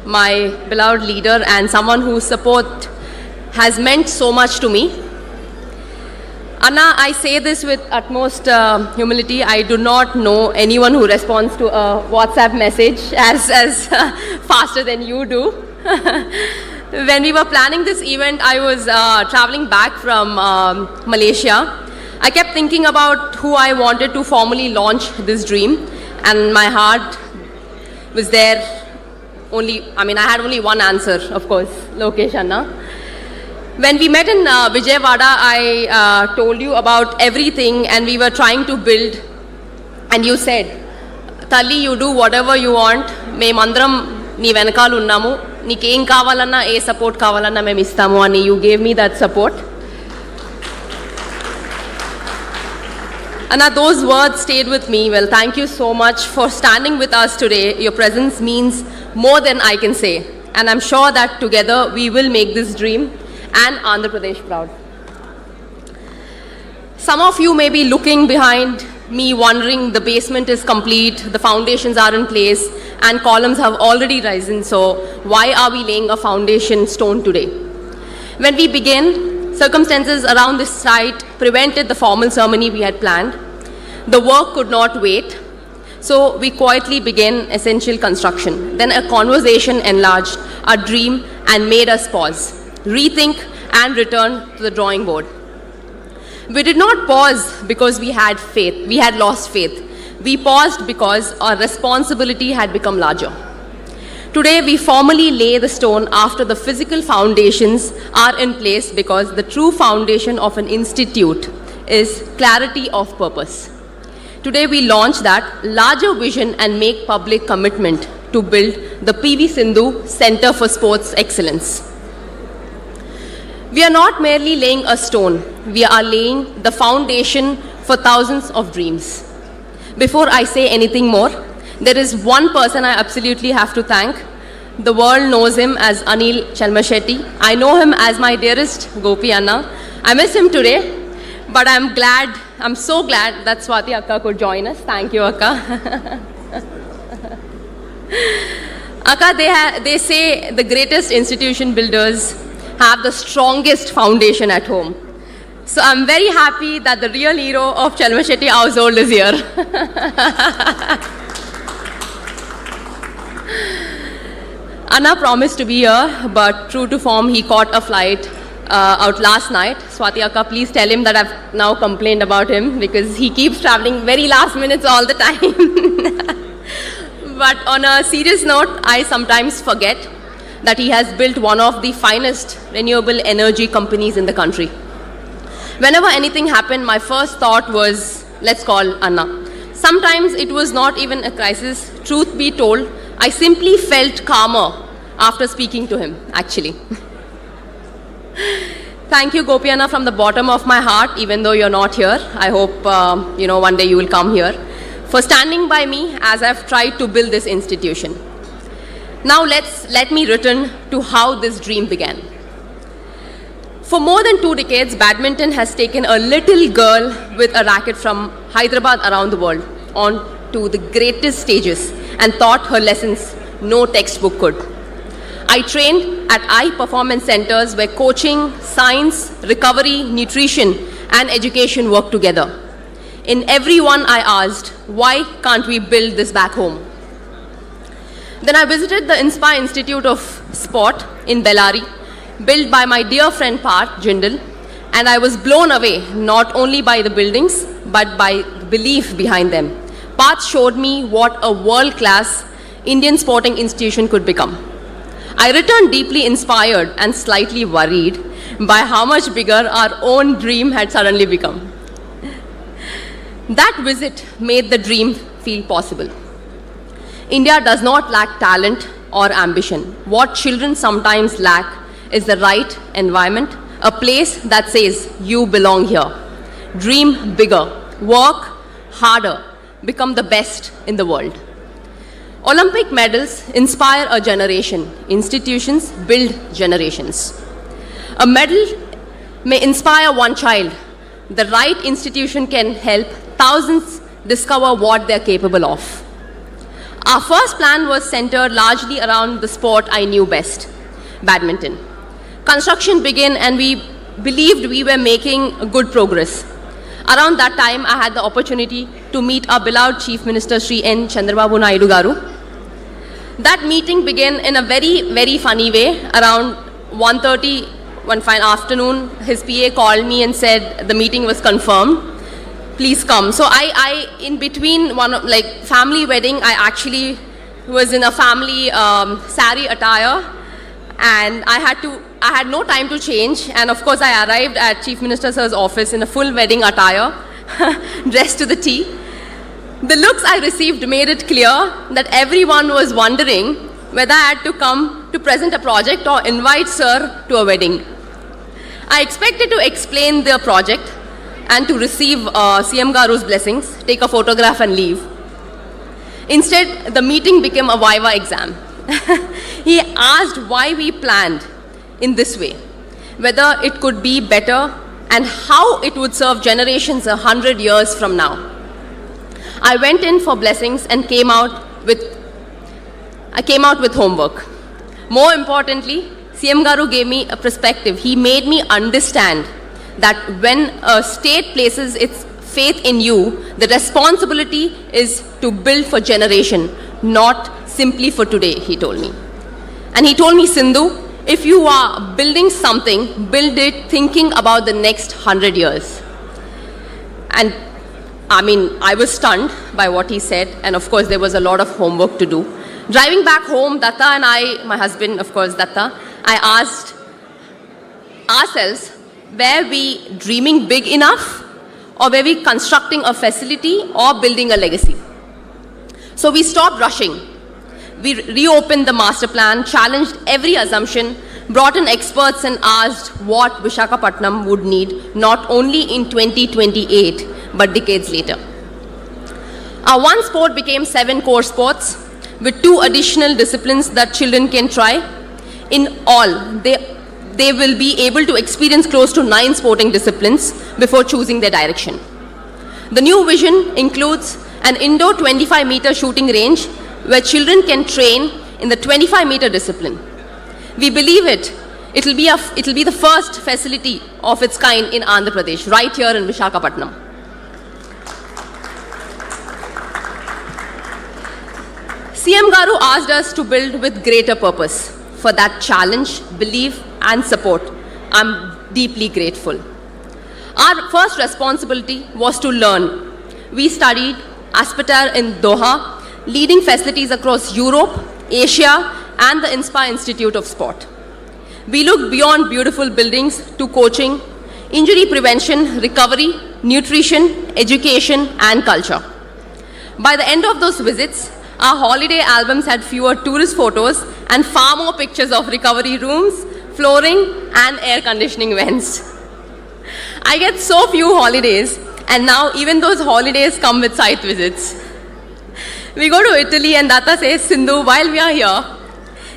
my beloved leader and someone whose support has meant so much to me. Anna, I say this with utmost humility. I do not know anyone who responds to a WhatsApp message as faster than you do. When we were planning this event, I was traveling back from Malaysia. I kept thinking about who I wanted to formally launch this dream, and my heart was there. I had only one answer, of course, Lokesh Anna. When we met in Vijayawada, I told you about everything and we were trying to build, and you said, Tali, you do whatever you want, memandram nee venakalu unnamu, neeku em kavalanna e support kavalanna mem istamu ani. You gave me that support. Anna, those words stayed with me. Well, thank you so much for standing with us today. Your presence means more than I can say, and I'm sure that together we will make this dream and Andhra Pradesh proud. Some of you may be looking behind me wondering the basement is complete, the foundations are in place, and columns have already risen, so why are we laying a foundation stone today? When we began, circumstances around this site prevented the formal ceremony we had planned. The work could not wait, so we quietly began essential construction. Then a conversation enlarged our dream and made us pause, rethink, and return to the drawing board. We did not pause because we had faith. We had lost faith. We paused because our responsibility had become larger. Today, we formally lay the stone after the physical foundations are in place, because the true foundation of an institute is clarity of purpose. Today, we launch that larger vision and make public commitment to build the PV Sindhu Center for Sports Excellence. We are not merely laying a stone, we are laying the foundation for thousands of dreams. Before I say anything more, there is one person I absolutely have to thank. The world knows him as Anil Chalmashetty. I know him as my dearest Gopi Anna. I miss him today, but I'm so glad that Swati Akka could join us. Thank you, Akka. Akka, they say the greatest institution builders have the strongest foundation at home. So I'm very happy that the real hero of Chalmashetty household is here. Anna promised to be here, but true to form, he caught a flight out last night. Swati Akka, please tell him that I've now complained about him, because he keeps traveling very last minutes all the time. But on a serious note, I sometimes forget that he has built one of the finest renewable energy companies in the country. Whenever anything happened, my first thought was, let's call Anna. Sometimes it was not even a crisis. Truth be told, I simply felt calmer after speaking to him, actually. Thank you, Gopi Anna, from the bottom of my heart, even though you're not here. I hope, one day you will come here, for standing by me as I've tried to build this institution. Now let me return to how this dream began. For more than 2 decades, badminton has taken a little girl with a racket from Hyderabad around the world on to the greatest stages and taught her lessons no textbook could. I trained at high performance centers where coaching, science, recovery, nutrition, and education work together. In every one I asked, why can't we build this back home? Then I visited the Inspire Institute of Sport in Bellary, built by my dear friend Parth Jindal, and I was blown away not only by the buildings, but by the belief behind them. Parth showed me what a world-class Indian sporting institution could become. I returned deeply inspired and slightly worried by how much bigger our own dream had suddenly become. That visit made the dream feel possible. India does not lack talent or ambition. What children sometimes lack is the right environment, a place that says, you belong here. Dream bigger, work harder, become the best in the world. Olympic medals inspire a generation. Institutions build generations. A medal may inspire one child. The right institution can help thousands discover what they're capable of. Our first plan was centered largely around the sport I knew best, badminton. Construction began and we believed we were making good progress. Around that time, I had the opportunity to meet our beloved Chief Minister Sri N. Chandrababu Naidu Garu. That meeting began in a very, very funny way. Around 1:30 one fine afternoon, his PA called me and said the meeting was confirmed. Please come. So I in between family wedding, I actually was in a family sari attire, and I had no time to change. And of course, I arrived at Chief Minister Sir's office in a full wedding attire, dressed to the T. The looks I received made it clear that everyone was wondering whether I had to come to present a project or invite Sir to a wedding. I expected to explain the project and to receive CM Garu's blessings, take a photograph and leave. Instead, the meeting became a Viva exam. He asked why we planned in this way, whether it could be better and how it would serve generations 100 years from now. I went in for blessings and came out with homework. More importantly, CM Garu gave me a perspective. He made me understand that when a state places its faith in you, the responsibility is to build for generation, not simply for today, he told me. And he told me, Sindhu, if you are building something, build it thinking about the next 100 years. And I was stunned by what he said, and of course there was a lot of homework to do. Driving back home, Datta and I, my husband, of course, Datta, I asked ourselves, were we dreaming big enough, or were we constructing a facility or building a legacy? So we stopped rushing. We reopened the master plan, challenged every assumption, brought in experts and asked what Visakhapatnam would need, not only in 2028, but decades later. Our one sport became 7 core sports, with 2 additional disciplines that children can try. In all, they will be able to experience close to 9 sporting disciplines before choosing their direction. The new vision includes an indoor 25-meter shooting range where children can train in the 25-meter discipline. We believe it'll be the first facility of its kind in Andhra Pradesh, right here in Visakhapatnam. CM Garu asked us to build with greater purpose. For that challenge, belief, and support, I'm deeply grateful. Our first responsibility was to learn. We studied Aspetar in Doha, leading facilities across Europe, Asia, and the Inspire Institute of Sport. We looked beyond beautiful buildings to coaching, injury prevention, recovery, nutrition, education, and culture. By the end of those visits, our holiday albums had fewer tourist photos and far more pictures of recovery rooms, flooring, and air conditioning vents. I get so few holidays, and now even those holidays come with site visits. We go to Italy and Datta says, Sindhu, while we are here,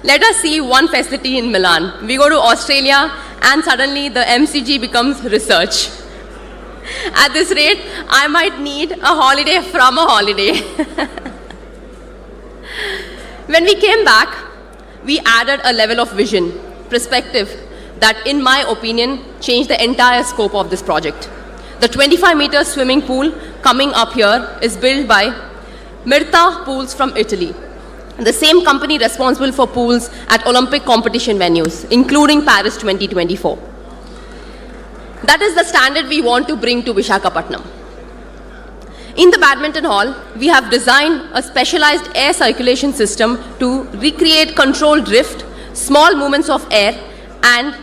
let us see one facility in Milan. We go to Australia and suddenly the MCG becomes research. At this rate, I might need a holiday from a holiday. When we came back, we added a level of vision, perspective that, in my opinion, changed the entire scope of this project. The 25-meter swimming pool coming up here is built by Mirta Pools from Italy, the same company responsible for pools at Olympic competition venues, including Paris 2024. That is the standard we want to bring to Visakhapatnam. In the badminton hall, we have designed a specialized air circulation system to recreate controlled drift, small movements of air, and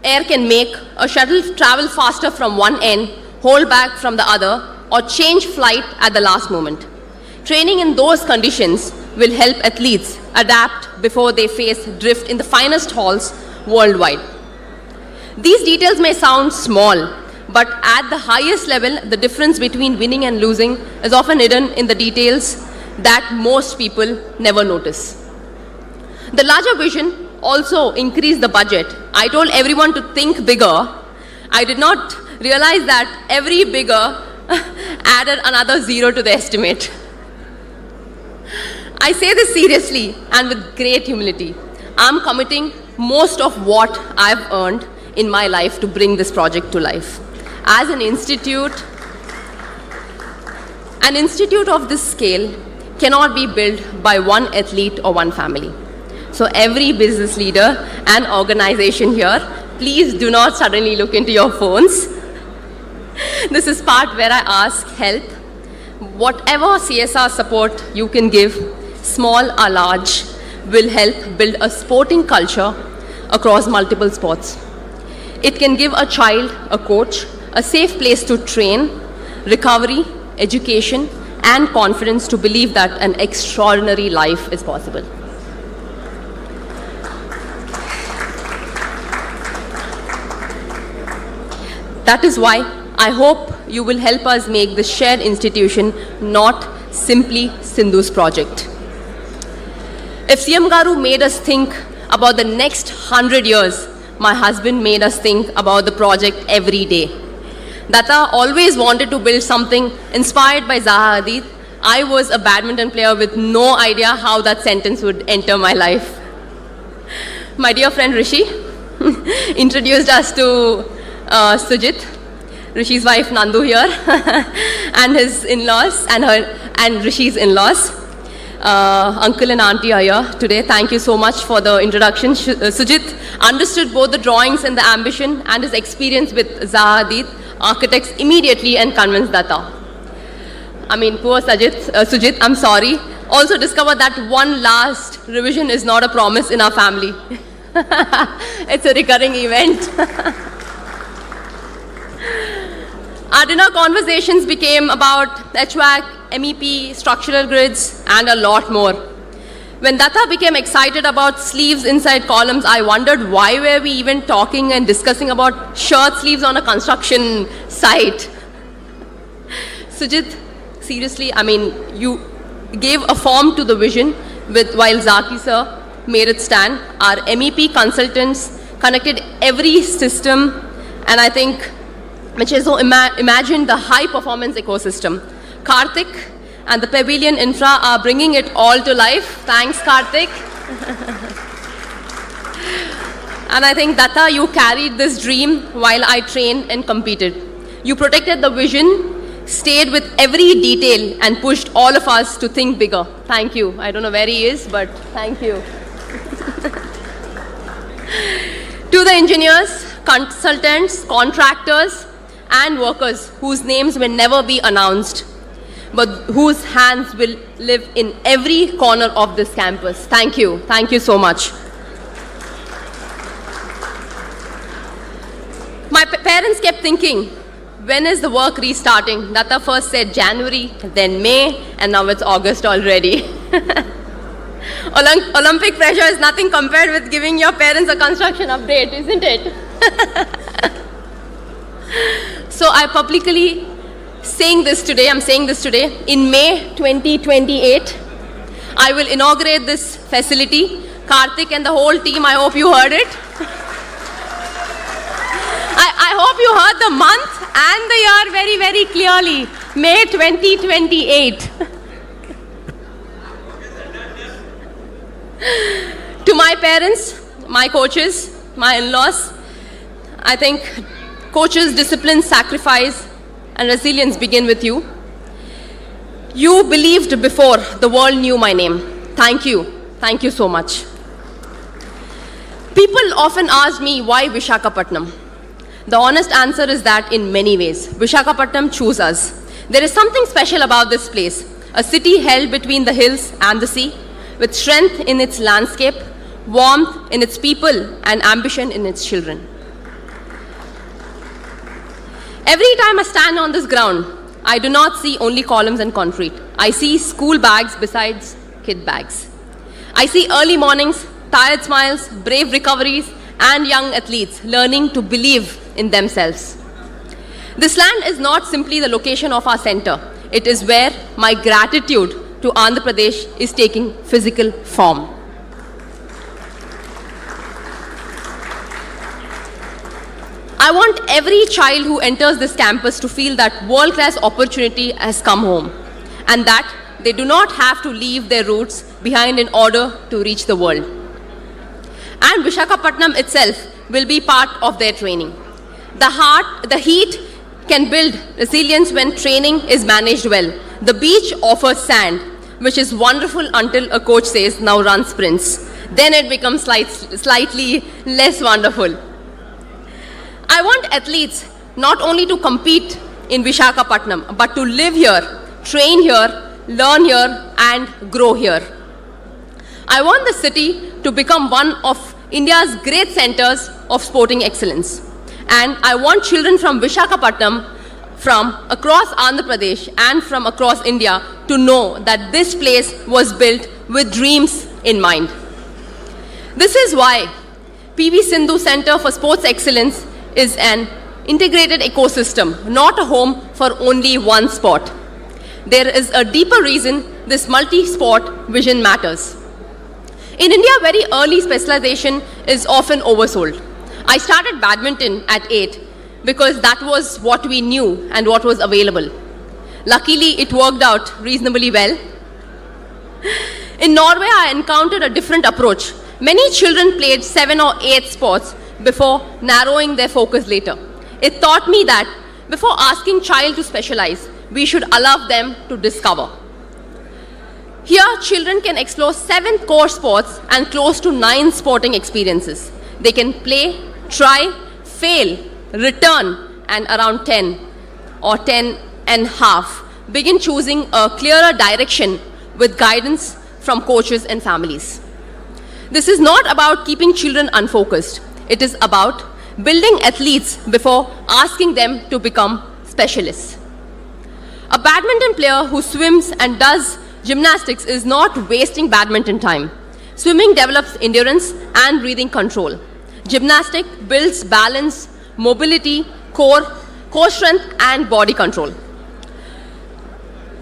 air can make a shuttle travel faster from one end, hold back from the other, or change flight at the last moment. Training in those conditions will help athletes adapt before they face drift in the finest halls worldwide. These details may sound small, but at the highest level, the difference between winning and losing is often hidden in the details that most people never notice. The larger vision also increased the budget. I told everyone to think bigger. I did not realize that every bigger added another 0 to the estimate. I say this seriously and with great humility. I'm committing most of what I've earned in my life to bring this project to life. As an institute of this scale cannot be built by one athlete or one family. So every business leader and organization here, please do not suddenly look into your phones. This is part where I ask help. Whatever CSR support you can give, small or large, will help build a sporting culture across multiple sports. It can give a child a coach, a safe place to train, recovery, education, and confidence to believe that an extraordinary life is possible. That is why I hope you will help us make this shared institution not simply Sindhu's project. If CM Garu made us think about the next 100 years, my husband made us think about the project every day. Datta always wanted to build something inspired by Zaha Hadid. I was a badminton player with no idea how that sentence would enter my life. My dear friend Rishi introduced us to Sujit, Rishi's wife Nandu here, and his in-laws and Rishi's in-laws. Uncle and auntie are here today. Thank you so much for the introduction. Sujit understood both the drawings and the ambition, and his experience with Zaha Hadid architects immediately and convinced Datta. I mean, poor Sujit, I'm sorry. Also discovered that one last revision is not a promise in our family. It's a recurring event. Our dinner conversations became about HVAC, MEP, structural grids, and a lot more. When Datta became excited about sleeves inside columns, I wondered why were we even talking and discussing about shirt sleeves on a construction site. Sujit, seriously, I mean, you gave a form to the vision while Zaki sir made it stand. Our MEP consultants connected every system, and I think which is so imagined the high performance ecosystem. Karthik and the Pavilion Infra are bringing it all to life. Thanks, Karthik. And I think, Datta, you carried this dream while I trained and competed. You protected the vision, stayed with every detail, and pushed all of us to think bigger. Thank you. I don't know where he is, but thank you. To the engineers, consultants, contractors, and workers whose names will never be announced, but whose hands will live in every corner of this campus. Thank you. Thank you so much. My parents kept thinking, when is the work restarting? Datta first said January, then May, and now it's August already. Olympic pressure is nothing compared with giving your parents a construction update, isn't it? So I'm saying this today, in May 2028, I will inaugurate this facility. Karthik and the whole team, I hope you heard it. I hope you heard the month and the year very, very clearly. May 2028. To my parents, my coaches, my in-laws, I think coaches, discipline, sacrifice, and resilience begin with you. You believed before the world knew my name. Thank you. Thank you so much. People often ask me, why Visakhapatnam? The honest answer is that in many ways, Visakhapatnam chose us. There is something special about this place, a city held between the hills and the sea, with strength in its landscape, warmth in its people, and ambition in its children. Every time I stand on this ground, I do not see only columns and concrete. I see school bags besides kid bags. I see early mornings, tired smiles, brave recoveries, and young athletes learning to believe in themselves. This land is not simply the location of our center. It is where my gratitude to Andhra Pradesh is taking physical form. I want every child who enters this campus to feel that world-class opportunity has come home, and that they do not have to leave their roots behind in order to reach the world. And Visakhapatnam itself will be part of their training. The heat can build resilience when training is managed well. The beach offers sand, which is wonderful until a coach says, now run sprints. Then it becomes slightly less wonderful. I want athletes not only to compete in Visakhapatnam, but to live here, train here, learn here, and grow here. I want the city to become one of India's great centers of sporting excellence. And I want children from Visakhapatnam, from across Andhra Pradesh and from across India to know that this place was built with dreams in mind. This is why PV Sindhu Center for Sports Excellence is an integrated ecosystem, not a home for only one sport. There is a deeper reason this multi-sport vision matters. In India, very early specialization is often oversold. I started badminton at 8 because that was what we knew and what was available. Luckily, it worked out reasonably well. In Norway, I encountered a different approach. Many children played 7 or 8 sports before narrowing their focus later. It taught me that before asking child to specialize, we should allow them to discover. Here, children can explore 7 core sports and close to 9 sporting experiences. They can play, try, fail, return, and around 10 or 10 and half, begin choosing a clearer direction with guidance from coaches and families. This is not about keeping children unfocused. It is about building athletes before asking them to become specialists. A badminton player who swims and does gymnastics is not wasting badminton time. Swimming develops endurance and breathing control. Gymnastics builds balance, mobility, core strength, and body control.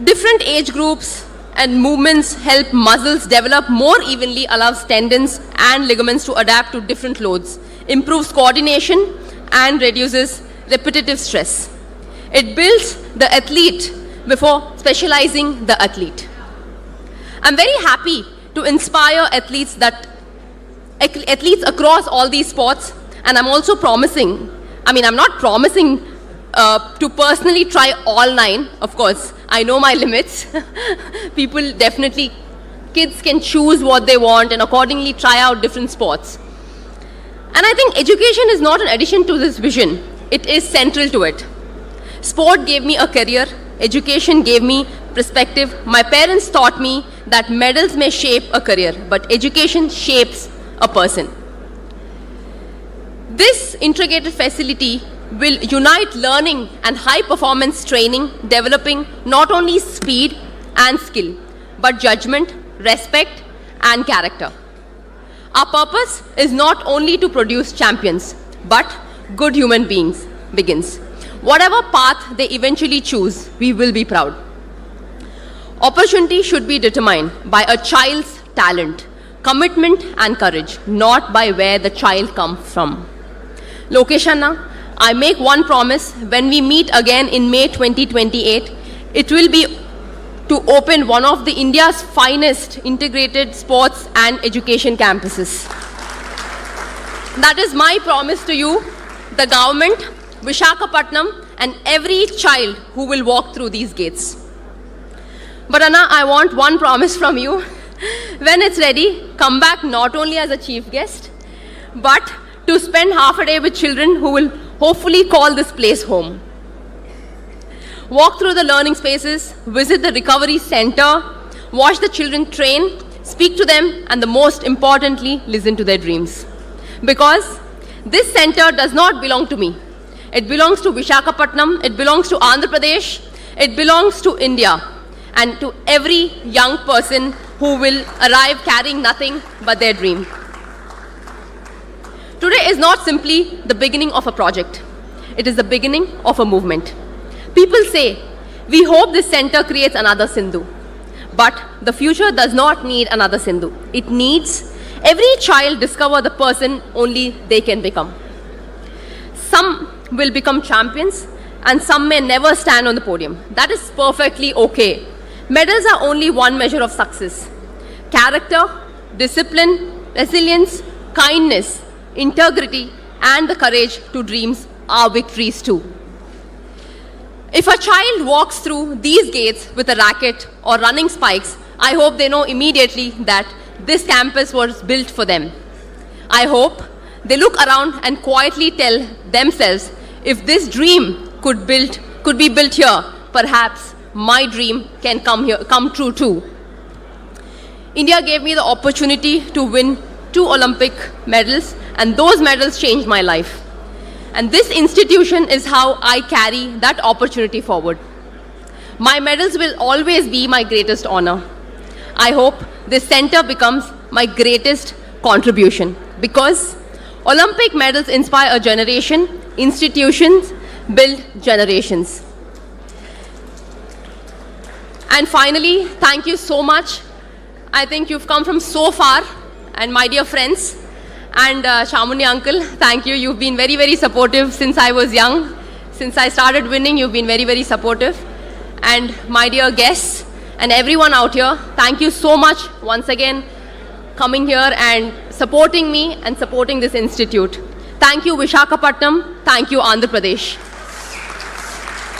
Different age groups and movements help muscles develop more evenly, allows tendons and ligaments to adapt to different loads, improves coordination, and reduces repetitive stress. It builds the athlete before specializing the athlete. I'm very happy to inspire athletes across all these sports, and I'm also promising, I'm not promising to personally try all 9, of course. I know my limits. Kids can choose what they want and accordingly try out different sports. And I think education is not an addition to this vision. It is central to it. Sport gave me a career. Education gave me perspective. My parents taught me that medals may shape a career, but education shapes a person. This integrated facility will unite learning and high-performance training, developing not only speed and skill, but judgment, respect, and character. Our purpose is not only to produce champions, but good human beings begins. Whatever path they eventually choose, we will be proud. Opportunity should be determined by a child's talent, commitment, and courage, not by where the child comes from. Lokesh Anna, I make one promise: when we meet again in May 2028, it will be to open one of the India's finest integrated sports and education campuses. That is my promise to you, the government, Visakhapatnam, and every child who will walk through these gates. But Anna, I want one promise from you. When it's ready, come back not only as a chief guest, but to spend half a day with children who will hopefully call this place home. Walk through the learning spaces, visit the recovery center, watch the children train, speak to them, and most importantly, listen to their dreams. Because this center does not belong to me. It belongs to Visakhapatnam, it belongs to Andhra Pradesh, it belongs to India, and to every young person who will arrive carrying nothing but their dream. Today is not simply the beginning of a project. It is the beginning of a movement. People say, we hope this center creates another Sindhu. But the future does not need another Sindhu. It needs every child discover the person only they can become. Some will become champions and some may never stand on the podium. That is perfectly okay. Medals are only one measure of success. Character, discipline, resilience, kindness, integrity, and the courage to dreams are victories too. If a child walks through these gates with a racket or running spikes, I hope they know immediately that this campus was built for them. I hope they look around and quietly tell themselves, if this dream could be built here, perhaps my dream can come true too. India gave me the opportunity to win 2 Olympic medals, and those medals changed my life. And this institution is how I carry that opportunity forward. My medals will always be my greatest honor. I hope this center becomes my greatest contribution, because Olympic medals inspire a generation, institutions build generations. And finally, thank you so much. I think you've come from so far, and my dear friends, and Shamuni uncle, thank you. You've been very, very supportive since I was young. Since I started winning, you've been very, very supportive. And my dear guests and everyone out here, thank you so much once again coming here and supporting me and supporting this institute. Thank you, Visakhapatnam. Thank you, Andhra Pradesh.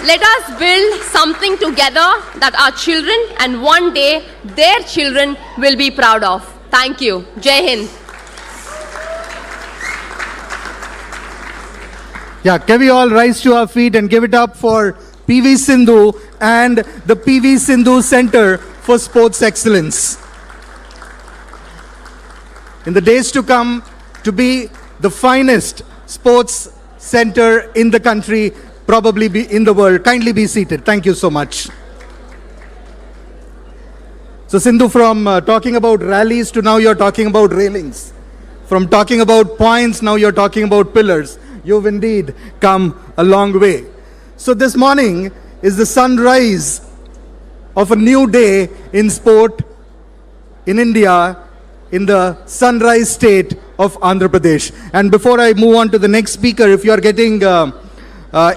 Let us build something together that our children and one day their children will be proud of. Thank you. Jai Hind. Yeah, can we all rise to our feet and give it up for PV Sindhu and the PV Sindhu Center for Sports Excellence. In the days to come, to be the finest sports center in the country, probably be in the world. Kindly be seated. Thank you so much. So Sindhu, from talking about rallies to now you're talking about railings. From talking about points, now you're talking about pillars. You've indeed come a long way. So this morning is the sunrise of a new day in sport in India, in the sunrise state of Andhra Pradesh. And before I move on to the next speaker, if you are getting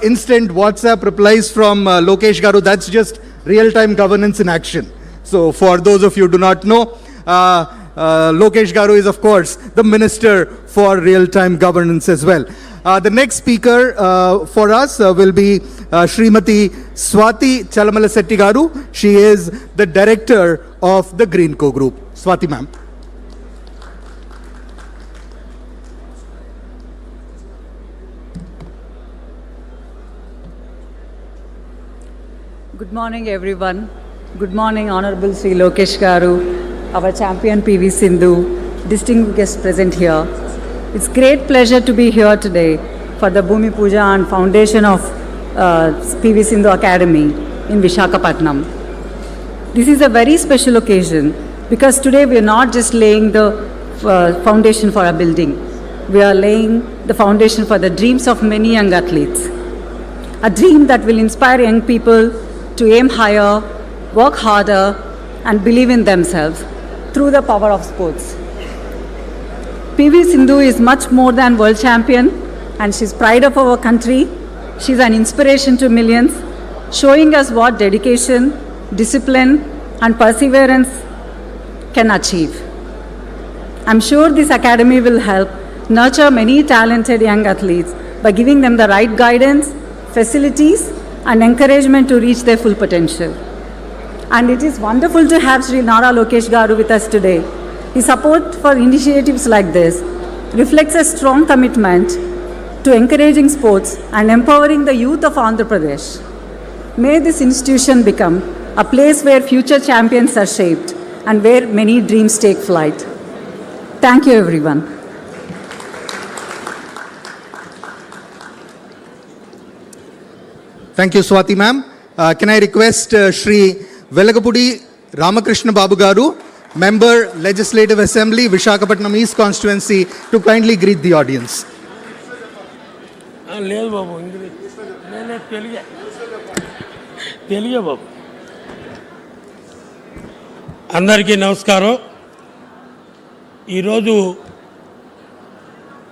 instant WhatsApp replies from Lokesh Garu, that's just real-time governance in action. So for those of you who do not know, Lokesh Garu is of course the Minister for Real-Time Governance as well. The next speaker for us will be Srimati Swati Chalamalasetti Garu. She is the Director of the Greenco Group. Swati ma'am. Good morning, everyone. Good morning, Honorable Sri Lokesh Garu, our champion PV Sindhu, distinguished guests present here. It's great pleasure to be here today for the Bhumi Puja and foundation of PV Sindhu Academy in Visakhapatnam. This is a very special occasion because today we are not just laying the foundation for a building. We are laying the foundation for the dreams of many young athletes. A dream that will inspire young people to aim higher, work harder, and believe in themselves through the power of sports. PV Sindhu is much more than world champion, and she's pride of our country. She's an inspiration to millions, showing us what dedication, discipline, and perseverance can achieve. I'm sure this academy will help nurture many talented young athletes by giving them the right guidance, facilities, and encouragement to reach their full potential. And it is wonderful to have Sri Nara Lokesh Garu with us today. His support for initiatives like this reflects a strong commitment to encouraging sports and empowering the youth of Andhra Pradesh. May this institution become a place where future champions are shaped and where many dreams take flight. Thank you, everyone. Thank you, Swati ma'am. Can I request Shri Velagapudi Ramakrishna Babu Garu, Member Legislative Assembly, Visakhapatnam East Constituency, to kindly greet the audience. అందరికీ నమస్కారం. ఈరోజు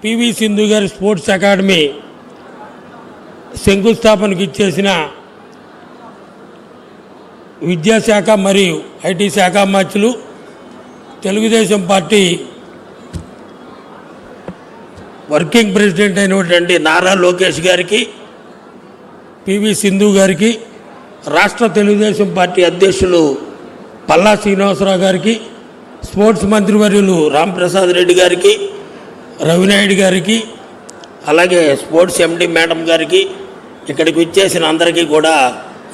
PV Sindhu గారి sports academy శంకుస్థాపనకు ఇచ్చేసిన విద్యాశాఖ మరియు IT శాఖ మంత్రులు, Telugu Desam party working president అయినటువంటి నారా లోకేష్ గారికి, పివి సింధు గారికి, రాష్ట్ర తెలుగుదేశం పార్టీ అధ్యక్షులు పల్లా శ్రీనివాసరావు గారికి, స్పోర్ట్స్ మంత్రివర్యులు రాంప్రసాద్ రెడ్డి గారికి, రవినాయుడు గారికి, అలాగే స్పోర్ట్స్ ఎండి మేడం గారికి, ఇక్కడికి వచ్చేసిన అందరికీ కూడా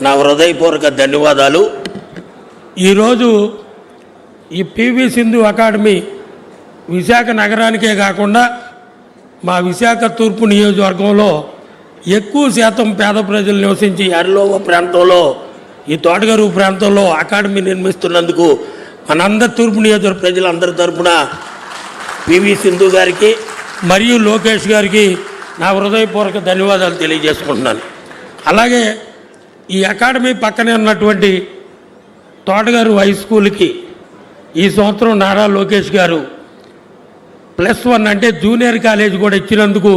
నా హృదయపూర్వక ధన్యవాదాలు. ఈరోజు ఈ పివి సింధు అకాడమీ విశాఖ నగరానికే కాకుండా మా విశాఖ తూర్పు నియోజకవర్గంలో ఎక్కువ శాతం పేద ప్రజలు నివసించి అరిలోవ ప్రాంతంలో, ఈ తోటగారు ప్రాంతంలో అకాడమీ నిర్మిస్తున్నందుకు మనందరి తూర్పు నియోజకవర్గ ప్రజలందరి తరఫున పివి సింధు గారికి మరియు లోకేష్ గారికి నా హృదయపూర్వక ధన్యవాదాలు తెలియజేసుకుంటున్నాను. అలాగే ఈ అకాడమీ పక్కనే ఉన్నటువంటి తోటగారు హై స్కూల్కి ఈ సంవత్సరం నారా లోకేష్ గారు +1 అంటే జూనియర్ కాలేజ్ కూడా ఇచ్చినందుకు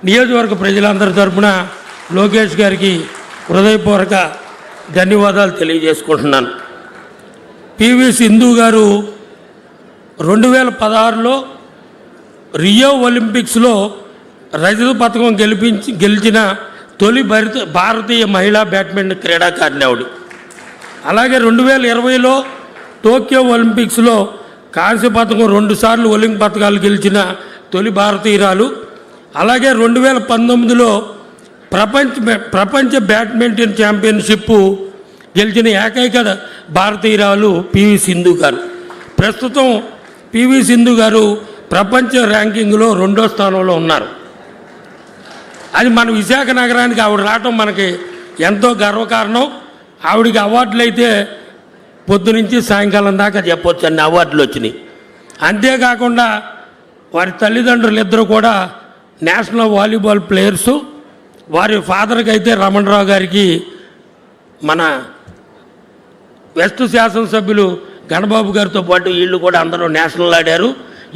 నియోజకవర్గ ప్రజలందరి తరఫున లోకేష్ గారికి హృదయపూర్వక ధన్యవాదాలు తెలియజేసుకుంటున్నాను. పివి సింధు గారు 2016లో రియో ఒలింపిక్స్లో రజత పథకం గెలిచిన తొలి భారతీయ మహిళా బ్యాడ్మింటన్ క్రీడాకారిణి ఆవిడ. అలాగే 2020లో టోక్యో ఒలింపిక్స్లో కాంస్య పథకం 2 సార్లు ఒలింపిక్ పథకాలు గెలిచిన తొలి భారతీయురాలు. అలాగే 2019లో ప్రపంచ బ్యాడ్మింటన్ ఛాంపియన్షిప్ గెలిచిన ఏకైక భారతీయురాలు పివి సింధు గారు. ప్రస్తుతం పివి సింధు గారు ప్రపంచ ర్యాంకింగ్లో 2వ స్థానంలో ఉన్నారు. అది మన విశాఖ నగరానికి ఆవిడ రావటం మనకి ఎంతో గర్వకారణం. ఆవిడికి అవార్డులు అయితే పొద్దునుంచి సాయంకాలం దాకా చెప్పొచ్చు, అన్ని అవార్డులు వచ్చినాయి. అంతేకాకుండా వారి తల్లిదండ్రులు ఇద్దరు కూడా నేషనల్ వాలీబాల్ ప్లేయర్సు. వారి ఫాదర్కి అయితే రమణరావు గారికి మన వెస్ట్ శాసనసభ్యులు గణబాబు గారితో పాటు వీళ్ళు కూడా అందరూ నేషనల్ ఆడారు.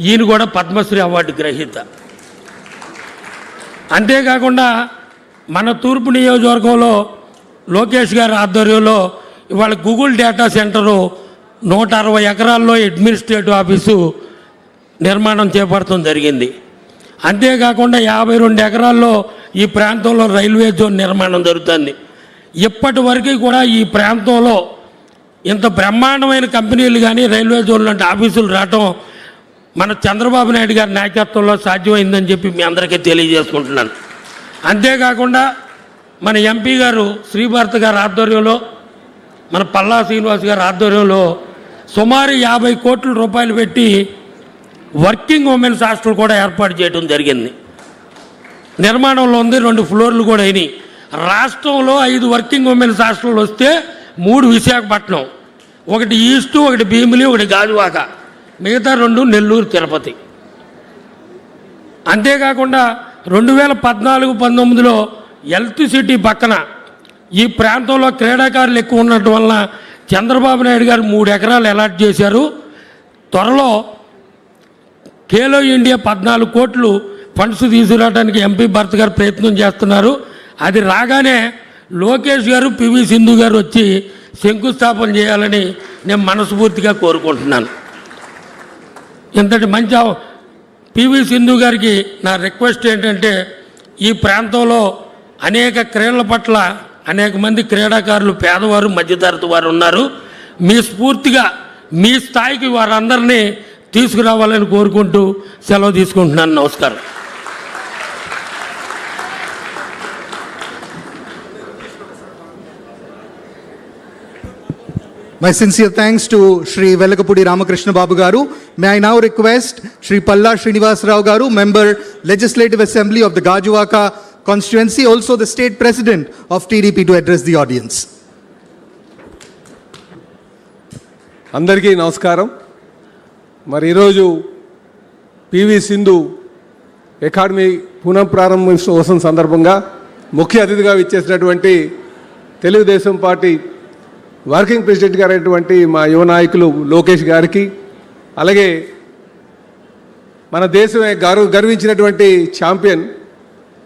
ఈయన కూడా పద్మశ్రీ అవార్డు గ్రహీత. అంతేకాకుండా మన తూర్పు నియోజకవర్గంలో లోకేష్ గారి ఆధ్వర్యంలో ఇవాళ గూగుల్ డేటా సెంటరు 160 ఎకరాల్లో అడ్మినిస్ట్రేటివ్ ఆఫీసు నిర్మాణం చేపట్టడం జరిగింది. అంతేకాకుండా 52 ఎకరాల్లో ఈ ప్రాంతంలో రైల్వే జోన్ నిర్మాణం జరుగుతుంది. ఇప్పటి వరకు కూడా ఈ ప్రాంతంలో ఇంత బ్రహ్మాండమైన కంపెనీలు కానీ రైల్వే జోన్ లాంటి ఆఫీసులు రావటం మన చంద్రబాబు నాయుడు గారి నాయకత్వంలో సాధ్యమైందని చెప్పి మీ అందరికీ తెలియజేసుకుంటున్నాను. అంతేకాకుండా మన ఎంపీ గారు శ్రీభారత్ గారి ఆధ్వర్యంలో, మన పల్లా శ్రీనివాస్ గారి ఆధ్వర్యంలో సుమారు 50 కోట్ల రూపాయలు పెట్టి వర్కింగ్ ఉమెన్స్ హాస్టల్ కూడా ఏర్పాటు చేయడం జరిగింది. నిర్మాణంలో ఉంది. 2 ఫ్లోర్లు కూడా అయినాయి. రాష్ట్రంలో 5 వర్కింగ్ ఉమెన్స్ హాస్టల్ వస్తే 3 విశాఖపట్నం, 1 ఈస్టు, 1 భీమిలి, 1 గాజువాక, మిగతా 2 నెల్లూరు, తిరుపతి. అంతేకాకుండా 2014-19లో హెల్త్ సిటీ పక్కన ఈ ప్రాంతంలో క్రీడాకారులు ఎక్కువ ఉండటం వలన చంద్రబాబు నాయుడు గారు 3 ఎకరాలు అలాట్ చేశారు. త్వరలో ఖేలో ఇండియా 14 కోట్లు ఫండ్స్ తీసుకురావడానికి ఎంపీ భరత్ గారు ప్రయత్నం చేస్తున్నారు. అది రాగానే లోకేష్ గారు, పివి సింధు గారు వచ్చి శంకుస్థాపన చేయాలని నేను మనస్ఫూర్తిగా కోరుకుంటున్నాను. ఇంతటి మంచి పివి సింధు గారికి నా రిక్వెస్ట్ ఏంటంటే, ఈ ప్రాంతంలో అనేక క్రీడల పట్ల అనేక మంది క్రీడాకారులు పేదవారు, మధ్యతరగతి వారు ఉన్నారు. మీ స్ఫూర్తిగా మీ స్థాయికి వారందరినీ తీసుకురావాలని కోరుకుంటూ సెలవు తీసుకుంటున్నాను. నమస్కారం. My sincere thanks to Shri Velakapudi Ramakrishna Babu Garu. May I now request Shri Palla Srinivas Rao Garu, Member Legislative Assembly of the Gajuwaka constituency, also the State President of TDP, to address the audience. అందరికీ నమస్కారం. మరి ఈరోజు PV Sindhu academy పునఃప్రారంభోత్సవం సందర్భంగా ముఖ్య అతిథిగా విచ్చేసినటువంటి Telugu Desam party working president గారైనటువంటి మా యువ నాయకులు లోకేష్ గారికి, అలాగే మన దేశమే గర్వించినటువంటి ఛాంపియన్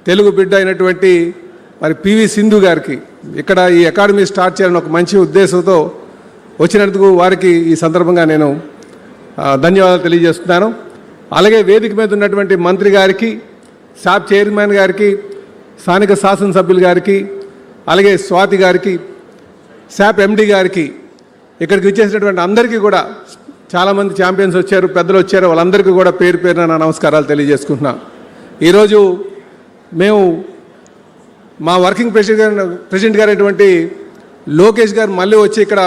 తెలుగు బిడ్డ అయినటువంటి మరి పివి సింధు గారికి ఇక్కడ ఈ అకాడమీ స్టార్ట్ చేయాలని ఒక మంచి ఉద్దేశంతో వచ్చినందుకు వారికి ఈ సందర్భంగా నేను ధన్యవాదాలు తెలియజేస్తున్నాను. అలాగే వేదిక మీద ఉన్నటువంటి మంత్రి గారికి, శాప్ చైర్మన్ గారికి, స్థానిక శాసనసభ్యులు గారికి, అలాగే స్వాతి గారికి, శాప్ ఎండి గారికి, ఇక్కడికి వచ్చేసినటువంటి అందరికీ కూడా చాలామంది ఛాంపియన్స్ వచ్చారు, పెద్దలు వచ్చారు, వాళ్ళందరికీ కూడా పేరు పేరున నా నమస్కారాలు తెలియజేసుకుంటున్నాను. ఈరోజు మేము మా వర్కింగ్ ప్రెసిడెంట్ గారైనటువంటి లోకేష్ గారు మళ్ళీ వచ్చి ఇక్కడ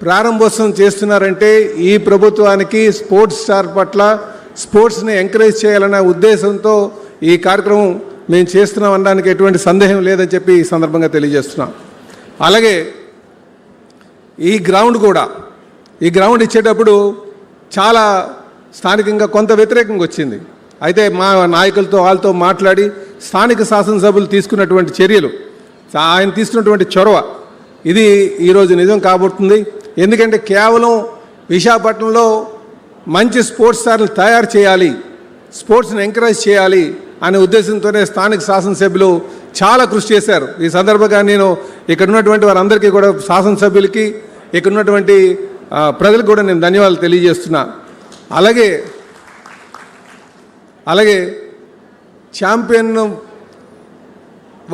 ప్రారంభోత్సవం చేస్తున్నారంటే ఈ ప్రభుత్వానికి స్పోర్ట్స్ స్టార్ పట్ల స్పోర్ట్స్ని ఎంకరేజ్ చేయాలనే ఉద్దేశంతో ఈ కార్యక్రమం మేము చేస్తున్నాం అనడానికి ఎటువంటి సందేహం లేదని చెప్పి ఈ సందర్భంగా తెలియజేస్తున్నాం. అలాగే ఈ గ్రౌండ్ ఇచ్చేటప్పుడు చాలా స్థానికంగా కొంత వ్యతిరేకంగా వచ్చింది. అయితే మా నాయకులతో వాళ్ళతో మాట్లాడి స్థానిక శాసనసభ్యులు తీసుకున్నటువంటి చర్యలు, ఆయన తీసుకున్నటువంటి చొరవ ఇది ఈరోజు నిజం కాబోతుంది. ఎందుకంటే కేవలం విశాఖపట్నంలో మంచి స్పోర్ట్స్ స్టార్లు తయారు చేయాలి, స్పోర్ట్స్ని ఎంకరేజ్ చేయాలి అనే ఉద్దేశంతోనే స్థానిక శాసనసభ్యులు చాలా కృషి చేశారు. ఈ సందర్భంగా నేను ఇక్కడ ఉన్నటువంటి వారందరికీ కూడా, శాసనసభ్యులకి, ఇక్కడ ఉన్నటువంటి ప్రజలకు కూడా నేను ధన్యవాదాలు తెలియజేస్తున్నా. అలాగే ఛాంపియన్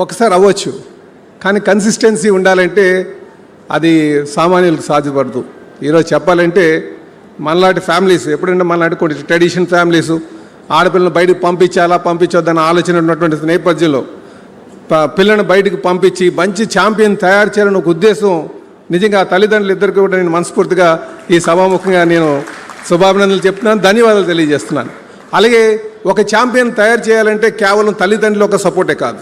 ఒకసారి అవ్వచ్చు, కానీ కన్సిస్టెన్సీ ఉండాలంటే అది సామాన్యులకు సాధ్యపడదు. ఈరోజు చెప్పాలంటే మనలాంటి ఫ్యామిలీస్, ఎప్పుడంటే మనలాంటి కొన్ని ట్రెడిషన్ ఫ్యామిలీస్ ఆడపిల్లలను బయటకు పంపించొద్దన్న ఆలోచన ఉన్నటువంటి నేపథ్యంలో పిల్లలను బయటకు పంపించి మంచి ఛాంపియన్ తయారు చేయాలని ఒక ఉద్దేశం నిజంగా తల్లిదండ్రులు ఇద్దరికి కూడా నేను మనస్ఫూర్తిగా ఈ సభాముఖంగా నేను శుభాభినందనలు చెప్తున్నాను, ధన్యవాదాలు తెలియజేస్తున్నాను. అలాగే ఒక ఛాంపియన్ తయారు చేయాలంటే కేవలం తల్లిదండ్రుల ఒక సపోర్టే కాదు,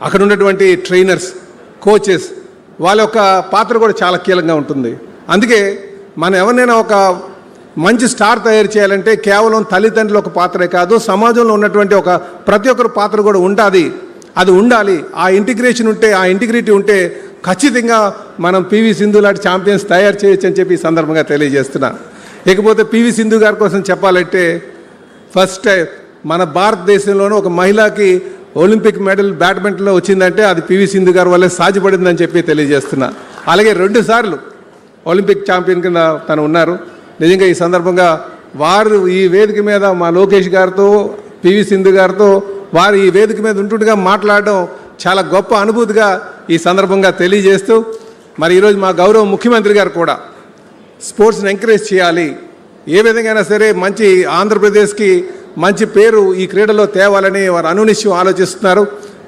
అక్కడ ఉన్నటువంటి ట్రైనర్స్, కోచెస్, వాళ్ళ యొక్క పాత్ర కూడా చాలా కీలకంగా ఉంటుంది. అందుకే మనం ఎవరినైనా ఒక మంచి స్టార్ తయారు చేయాలంటే కేవలం తల్లిదండ్రుల ఒక పాత్రే కాదు, సమాజంలో ఉన్నటువంటి ఒక ప్రతి ఒక్కరి పాత్ర కూడా ఉంటుంది. అది ఉండాలి. ఆ ఇంటిగ్రేషన్ ఉంటే, ఆ ఇంటిగ్రిటీ ఉంటే ఖచ్చితంగా మనం పివి సింధు లాంటి ఛాంపియన్స్ తయారు చేయొచ్చు అని చెప్పి ఈ సందర్భంగా తెలియజేస్తున్నా. ఇకపోతే పివి సింధు గారి కోసం చెప్పాలంటే ఫస్ట్ టైం మన భారతదేశంలోనూ ఒక మహిళకి ఒలింపిక్ మెడల్ బ్యాడ్మింటన్లో వచ్చిందంటే అది పివి సింధు గారి వల్లే సాధ్యపడిందని చెప్పి తెలియజేస్తున్నా. అలాగే 2 సార్లు ఒలింపిక్ ఛాంపియన్ కింద తను ఉన్నారు. నిజంగా ఈ సందర్భంగా వారు ఈ వేదిక మీద మా లోకేష్ గారితో, పివి సింధు గారితో వారు ఈ వేదిక మీద ఉంటుండగా మాట్లాడడం చాలా గొప్ప అనుభూతిగా ఈ సందర్భంగా తెలియజేస్తూ, మరి ఈరోజు మా గౌరవ ముఖ్యమంత్రి గారు కూడా స్పోర్ట్స్ని ఎంకరేజ్ చేయాలి, ఏ విధంగా సరే మంచి ఆంధ్రప్రదేశ్కి మంచి పేరు ఈ క్రీడలో తేవాలని వారు అనునిశ్యం ఆలోచిస్తున్నారు.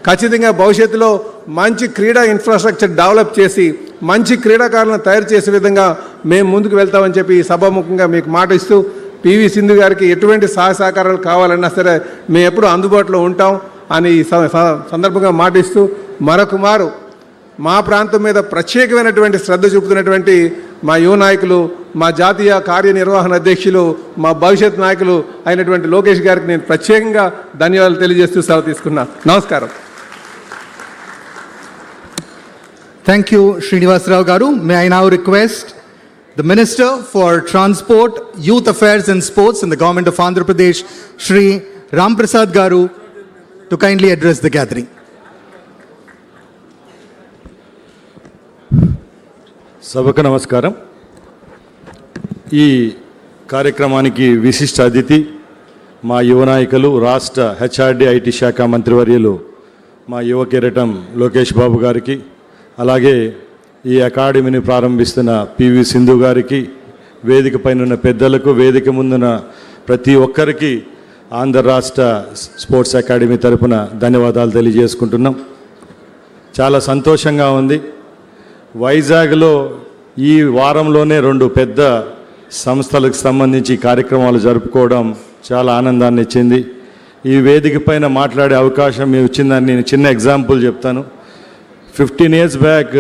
ఖచ్చితంగా భవిష్యత్తులో మంచి క్రీడా ఇన్ఫ్రాస్ట్రక్చర్ డెవలప్ చేసి మంచి క్రీడాకారులను తయారు చేసే విధంగా మేము ముందుకు వెళ్తామని చెప్పి ఈ సభాముఖంగా మీకు మాట ఇస్తూ, పివి సింధు గారికి ఎటువంటి సహాయ సహకారాలు కావాలన్నా సరే మేము ఎప్పుడూ అందుబాటులో ఉంటాం అని ఈ సందర్భంగా మాటిస్తూ, మరొక మారు మా ప్రాంతం మీద ప్రత్యేకమైనటువంటి శ్రద్ధ చూపుతున్నటువంటి మా యువ నాయకులు, మా జాతీయ కార్యనిర్వహణ అధ్యక్షులు, మా భవిష్యత్ నాయకులు అయినటువంటి లోకేష్ గారికి నేను ప్రత్యేకంగా ధన్యవాదాలు తెలియజేస్తూ సెలవు తీసుకున్నా. నమస్కారం. Thank you, Srinivasarao Garu. May I now request the Minister for Transport, Youth Affairs and Sports in the Government of Andhra Pradesh, Shri Ram Prasad Garu, to kindly address the gathering. సభకు నమస్కారం. ఈ కార్యక్రమానికి విశిష్ట అతిథి మా యువ నాయకులు, రాష్ట్ర హెచ్ఆర్డి ఐటీ శాఖ మంత్రివర్యులు మా యువ కిరీటం లోకేష్ బాబు గారికి, అలాగే ఈ అకాడమీని ప్రారంభిస్తున్న పివి సింధు గారికి, వేదిక పైన ఉన్న పెద్దలకు, వేదిక ముందున్న ప్రతి ఒక్కరికి ఆంధ్ర రాష్ట్ర స్పోర్ట్స్ అకాడమీ తరపున ధన్యవాదాలు తెలియజేసుకుంటున్నాం. చాలా సంతోషంగా ఉంది. వైజాగ్లో ఈ వారంలోనే 2 పెద్ద సంస్థలకు సంబంధించి కార్యక్రమాలు జరుపుకోవడం చాలా ఆనందాన్ని ఇచ్చింది. ఈ వేదిక పైన మాట్లాడే అవకాశం మీకు ఇచ్చిందని నేను చిన్న ఎగ్జాంపుల్ చెప్తాను. 15 years బ్యాక్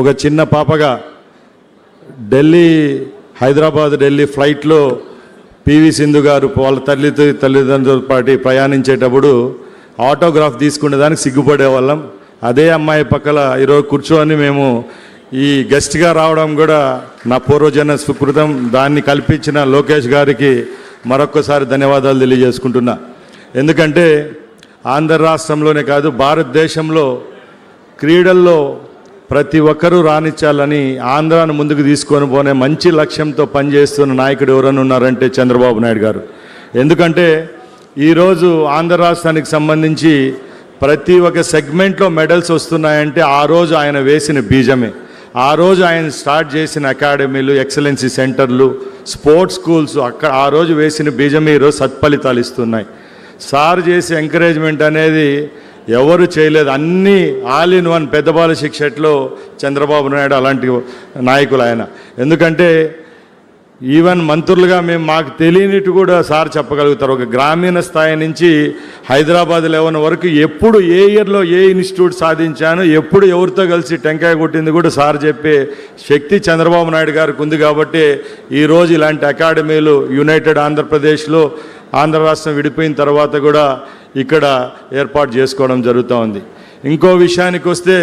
ఒక చిన్న పాపగా హైదరాబాద్ ఢిల్లీ ఫ్లైట్లో పివి సింధు గారు వాళ్ళ తల్లిదండ్రులతో పాటు ప్రయాణించేటప్పుడు ఆటోగ్రాఫ్ తీసుకునేదానికి సిగ్గుపడేవాళ్ళం. అదే అమ్మాయి పక్కల ఈరోజు కూర్చొని మేము ఈ గెస్ట్గా రావడం కూడా నా పూర్వజన్మ సుకృతం. దాన్ని కల్పించిన లోకేష్ గారికి మరొక్కసారి ధన్యవాదాలు తెలియజేసుకుంటున్నా. ఎందుకంటే ఆంధ్ర రాష్ట్రంలోనే కాదు, భారతదేశంలో క్రీడల్లో ప్రతి ఒక్కరూ రాణించాలని ఆంధ్రాను ముందుకు తీసుకొని పోనే మంచి లక్ష్యంతో పనిచేస్తున్న నాయకుడు ఎవరైనా ఉన్నారంటే చంద్రబాబు నాయుడు గారు. ఎందుకంటే ఈరోజు ఆంధ్ర రాష్ట్రానికి సంబంధించి ప్రతి ఒక్క సెగ్మెంట్లో మెడల్స్ వస్తున్నాయంటే ఆ రోజు ఆయన వేసిన బీజమే. ఆ రోజు ఆయన స్టార్ట్ చేసిన అకాడమీలు, ఎక్సలెన్సీ సెంటర్లు, స్పోర్ట్స్ స్కూల్స్ ఆ రోజు వేసిన బీజమే ఈరోజు సత్ఫలితాలు ఇస్తున్నాయి. సార్ చేసే ఎంకరేజ్మెంట్ అనేది ఎవరు చేయలేదు. అన్నీ ఆల్ ఇన్ వన్ పెద్ద బాల శిక్షలో చంద్రబాబు నాయుడు అలాంటి నాయకులు ఆయన. ఎందుకంటే ఈవెన్ మంత్రులుగా మేము మాకు తెలియనిట్టు కూడా సార్ చెప్పగలుగుతారు. ఒక గ్రామీణ స్థాయి నుంచి హైదరాబాద్ లెవెల్ వరకు ఎప్పుడు ఏ ఇయర్లో ఏ ఇన్స్టిట్యూట్ సాధించాను, ఎప్పుడు ఎవరితో కలిసి టెంకాయ కొట్టింది కూడా సార్ చెప్పే శక్తి చంద్రబాబు నాయుడు గారికి ఉంది. కాబట్టి ఈరోజు ఇలాంటి అకాడమీలు యునైటెడ్ ఆంధ్రప్రదేశ్లో ఆంధ్ర రాష్ట్రం విడిపోయిన తర్వాత కూడా ఇక్కడ ఏర్పాటు చేసుకోవడం జరుగుతూ ఉంది. ఇంకో విషయానికి వస్తే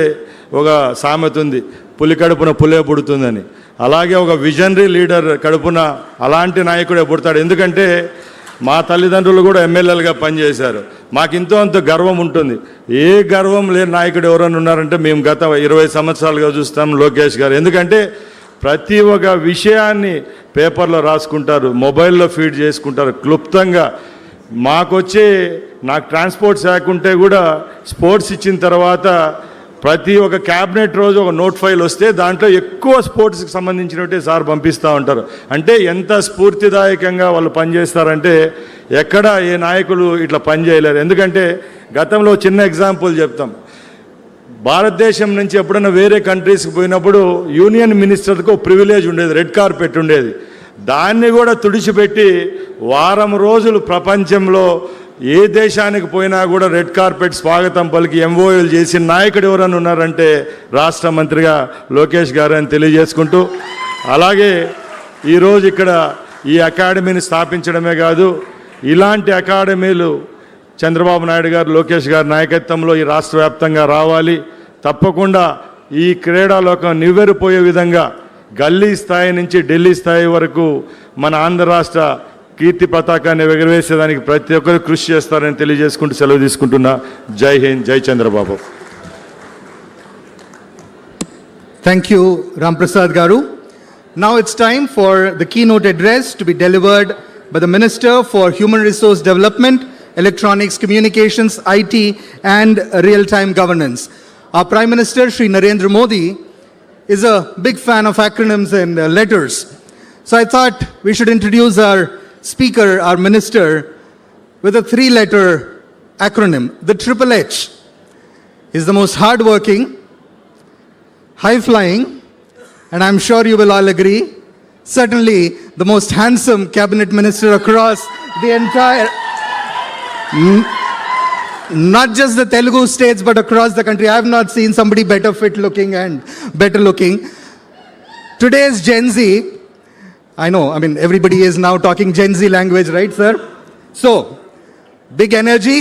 ఒక సామెత ఉంది, పులి కడుపున పులే పుడుతుందని. అలాగే ఒక విజనరీ లీడర్ కడుపున అలాంటి నాయకుడే పుడతాడు. ఎందుకంటే మా తల్లిదండ్రులు కూడా ఎమ్మెల్యేలుగా పనిచేశారు. మాకు ఇంతో అంత గర్వం ఉంటుంది. ఏ గర్వం లేని నాయకుడు ఎవరైనా ఉన్నారంటే మేము గత 20 సంవత్సరాలుగా చూస్తాం లోకేష్ గారు. ఎందుకంటే ప్రతి ఒక్క విషయాన్ని పేపర్లో రాసుకుంటారు, మొబైల్లో ఫీడ్ చేసుకుంటారు క్లుప్తంగా. నాకు ట్రాన్స్పోర్ట్ శాఖ ఉంటే కూడా స్పోర్ట్స్ ఇచ్చిన తర్వాత ప్రతి ఒక్క క్యాబినెట్ రోజు ఒక నోట్ ఫైల్ వస్తే దాంట్లో ఎక్కువ స్పోర్ట్స్కి సంబంధించినట్టే సార్ పంపిస్తూ ఉంటారు. అంటే ఎంత స్ఫూర్తిదాయకంగా వాళ్ళు పనిచేస్తారంటే ఎక్కడ ఏ నాయకులు ఇట్లా పనిచేయలేరు. ఎందుకంటే గతంలో చిన్న ఎగ్జాంపుల్ చెప్తాం. భారతదేశం నుంచి ఎప్పుడైనా వేరే కంట్రీస్కి పోయినప్పుడు యూనియన్ మినిస్టర్కి ఒక ప్రివిలేజ్ ఉండేది, రెడ్ కార్పెట్ ఉండేది. దాన్ని కూడా తుడిచిపెట్టి వారం రోజులు ప్రపంచంలో ఏ దేశానికి పోయినా కూడా రెడ్ కార్పెట్ స్వాగతం పలికి ఎంఓఏలు చేసిన నాయకుడు ఎవరైనా ఉన్నారంటే రాష్ట్ర మంత్రిగా లోకేష్ గారు అని తెలియజేసుకుంటూ, అలాగే ఈరోజు ఇక్కడ ఈ అకాడమీని స్థాపించడమే కాదు, ఇలాంటి అకాడమీలు చంద్రబాబు నాయుడు గారు, లోకేష్ గారి నాయకత్వంలో ఈ రాష్ట్ర వ్యాప్తంగా రావాలి. తప్పకుండా ఈ క్రీడాలోకం నివ్వెరపోయే విధంగా గల్లీ స్థాయి నుంచి ఢిల్లీ స్థాయి వరకు మన ఆంధ్ర రాష్ట్ర కీర్తి పతాకాన్ని ఎగరవేసేదానికి ప్రతి ఒక్కరు కృషి చేస్తారని తెలియజేసుకుంటూ సెలవు తీసుకుంటున్నా. జై హింద్, జై Chandrababu. Thank you, Ram Prasad Garu. Now it's time for the keynote address to be delivered by the Minister for Human Resource Development, Electronics, Communications, IT and Real-Time Governance. Our Prime Minister, Shri Narendra Modi, is a big fan of acronyms and letters. So I thought we should introduce our speaker, our minister, with a 3-letter acronym, the Triple H. He's the most hardworking, high-flying, and I'm sure you will all agree, certainly the most handsome cabinet minister across the entire, not just the Telugu states, but across the country. I have not seen somebody better fit looking and better looking. Today's Gen Z, I know, I mean, everybody is now talking Gen Z language, right, sir? So, big energy,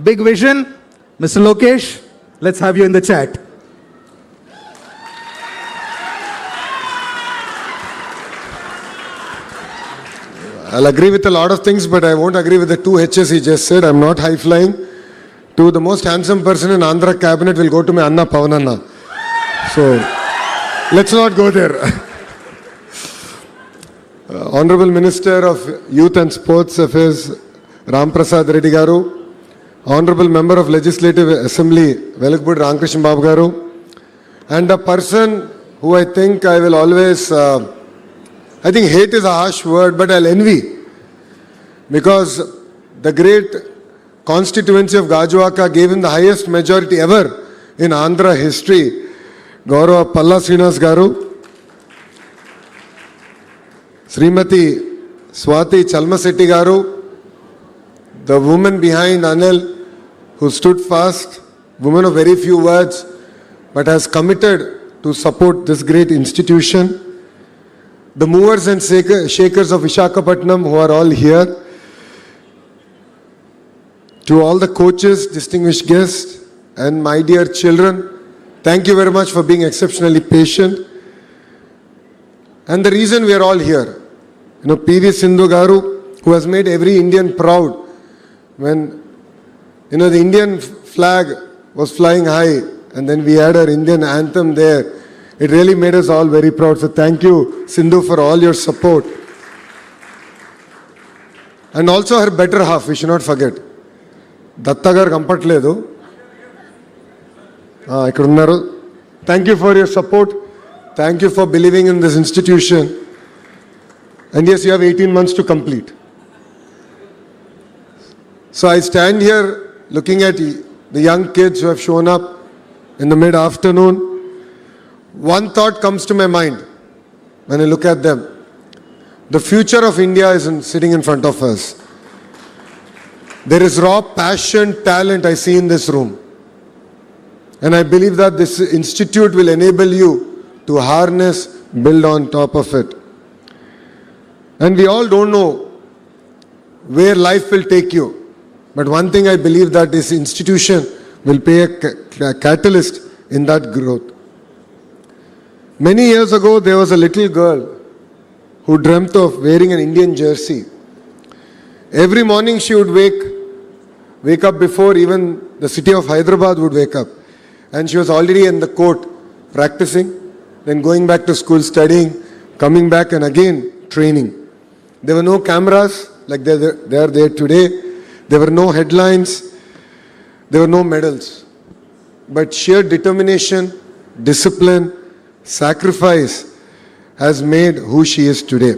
big vision. Mr. Lokesh, let's have you in the chat. I'll agree with a lot of things, but I won't agree with the 2 H's he just said. I'm not high-flying. To the most handsome person in Andhra cabinet will go to my Anna Pavananna. So, let's not go there. Honorable Minister of Youth and Sports Affairs, Ram Prasad Reddy Garu, Honorable Member of Legislative Assembly, Velakbudi Ramkrishna Babu Garu, and a person who I think I will always, I think hate is a harsh word, but I'll envy, because the great constituency of Gajuwaka gave him the highest majority ever in Andhra history. Gaurava Palla Srinivas Garu, Srimati Swati Chalmasetti Garu, the woman behind Anil who stood fast, woman of very few words, but has committed to support this great institution. The movers and shakers of Visakhapatnam who are all here. To all the coaches, distinguished guests, and my dear children, thank you very much for being exceptionally patient. And the reason we are all here, PV Sindhu Garu, who has made every Indian proud when, the Indian flag was flying high and then we had our Indian anthem there. It really made us all very proud. So thank you, Sindhu, for all your support. And also her better half, we should not forget. Datta garu kampatledu. Ikkada unnaru. Thank you for your support. Thank you for believing in this institution. And yes, you have 18 months to complete. So I stand here looking at the young kids who have shown up in the mid-afternoon. One thought comes to my mind when I look at them. The future of India is sitting in front of us. There is raw passion, talent I see in this room. And I believe that this institute will enable you to harness, build on top of it. And we all don't know where life will take you. But one thing I believe that this institution will play a catalyst in that growth. Many years ago, there was a little girl who dreamt of wearing an Indian jersey. Every morning she would wake up before even the city of Hyderabad would wake up. And she was already in the court practicing, then going back to school studying, coming back and again training. There were no cameras like they are there today. There were no headlines. There were no medals. But sheer determination, discipline, sacrifice has made who she is today.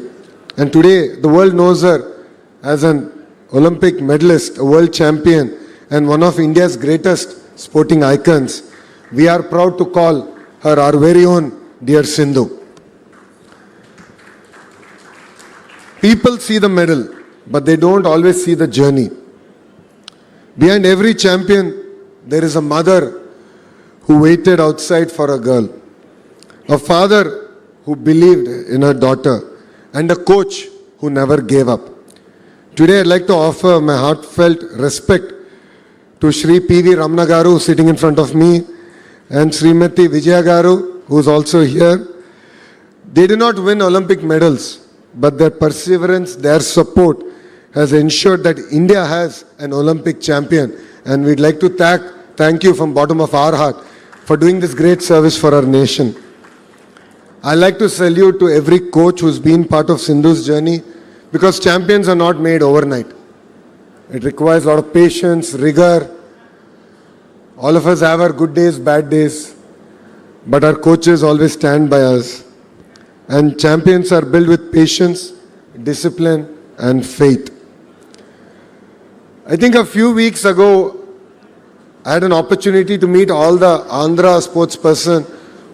And today, the world knows her as an Olympic medalist, a world champion, and one of India's greatest sporting icons. We are proud to call her our very own dear Sindhu. People see the medal, but they don't always see the journey. Behind every champion, there is a mother who waited outside for a girl, a father who believed in her daughter, and a coach who never gave up. Today, I'd like to offer my heartfelt respect to Shri P.V. Ramana Garu, sitting in front of me, and Srimati Vijaya Garu, who is also here. They did not win Olympic medals, but their perseverance, their support has ensured that India has an Olympic champion. And we'd like to thank you from bottom of our heart for doing this great service for our nation. I'd like to salute to every coach who's been part of Sindhu's journey, because champions are not made overnight. It requires a lot of patience, rigor. All of us have our good days, bad days, but our coaches always stand by us. And champions are built with patience, discipline, and faith. I think a few weeks ago, I had an opportunity to meet all the Andhra sportspersons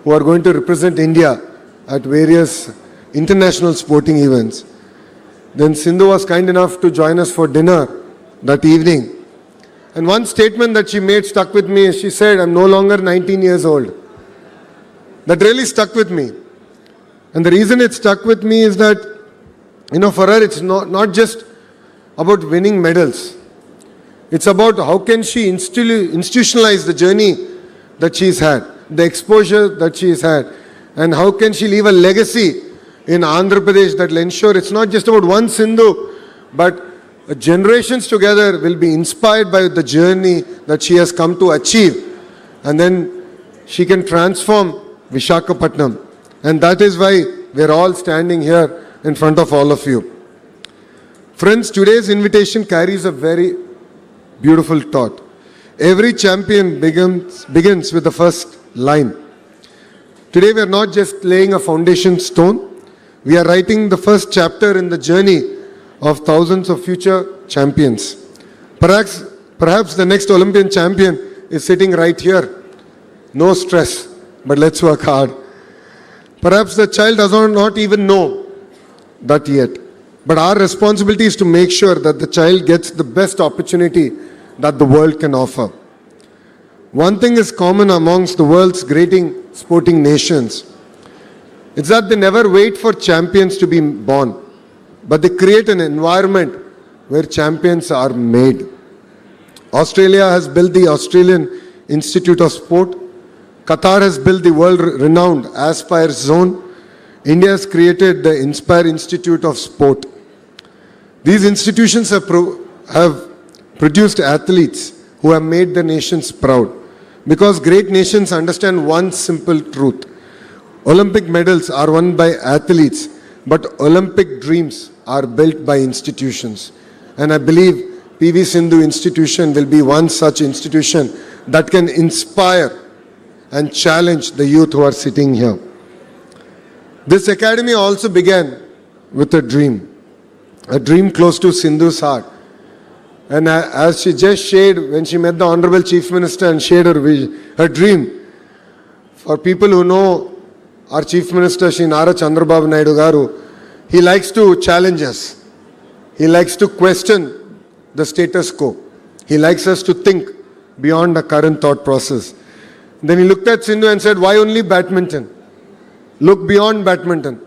who are going to represent India at various international sporting events. Then Sindhu was kind enough to join us for dinner that evening. And one statement that she made stuck with me. She said, "I'm no longer 19 years old." That really stuck with me. And the reason it stuck with me is that, for her, it's not just about winning medals. It's about how can she institutionalize the journey that she's had, the exposure that she's had, and how can she leave a legacy in Andhra Pradesh that will ensure it's not just about one Sindhu, but generations together will be inspired by the journey that she has come to achieve. And then she can transform Visakhapatnam. And that is why we're all standing here in front of all of you. Friends, today's invitation carries a very beautiful thought. Every champion begins with the first line. Today we are not just laying a foundation stone, we are writing the first chapter in the journey of thousands of future champions. Perhaps the next Olympian champion is sitting right here. No stress, but let's work hard. Perhaps the child does not even know that yet. But our responsibility is to make sure that the child gets the best opportunity that the world can offer. One thing is common amongst the world's great sporting nations. It's that they never wait for champions to be born, but they create an environment where champions are made. Australia has built the Australian Institute of Sport. Qatar has built the world-renowned Aspire Zone. India has created the Inspire Institute of Sport. These institutions have produced athletes who have made their nations proud. Because great nations understand one simple truth. Olympic medals are won by athletes, but Olympic dreams are built by institutions. And I believe PV Sindhu institution will be one such institution that can inspire and challenge the youth who are sitting here. This academy also began with a dream close to Sindhu's heart. And as she just shared when she met the Honorable Chief Minister and shared her dream, for people who know our Chief Minister, Shri Nara Chandrababu Naidu Garu, he likes to challenge us. He likes to question the status quo. He likes us to think beyond the current thought process. Then he looked at Sindhu and said, why only badminton? Look beyond badminton.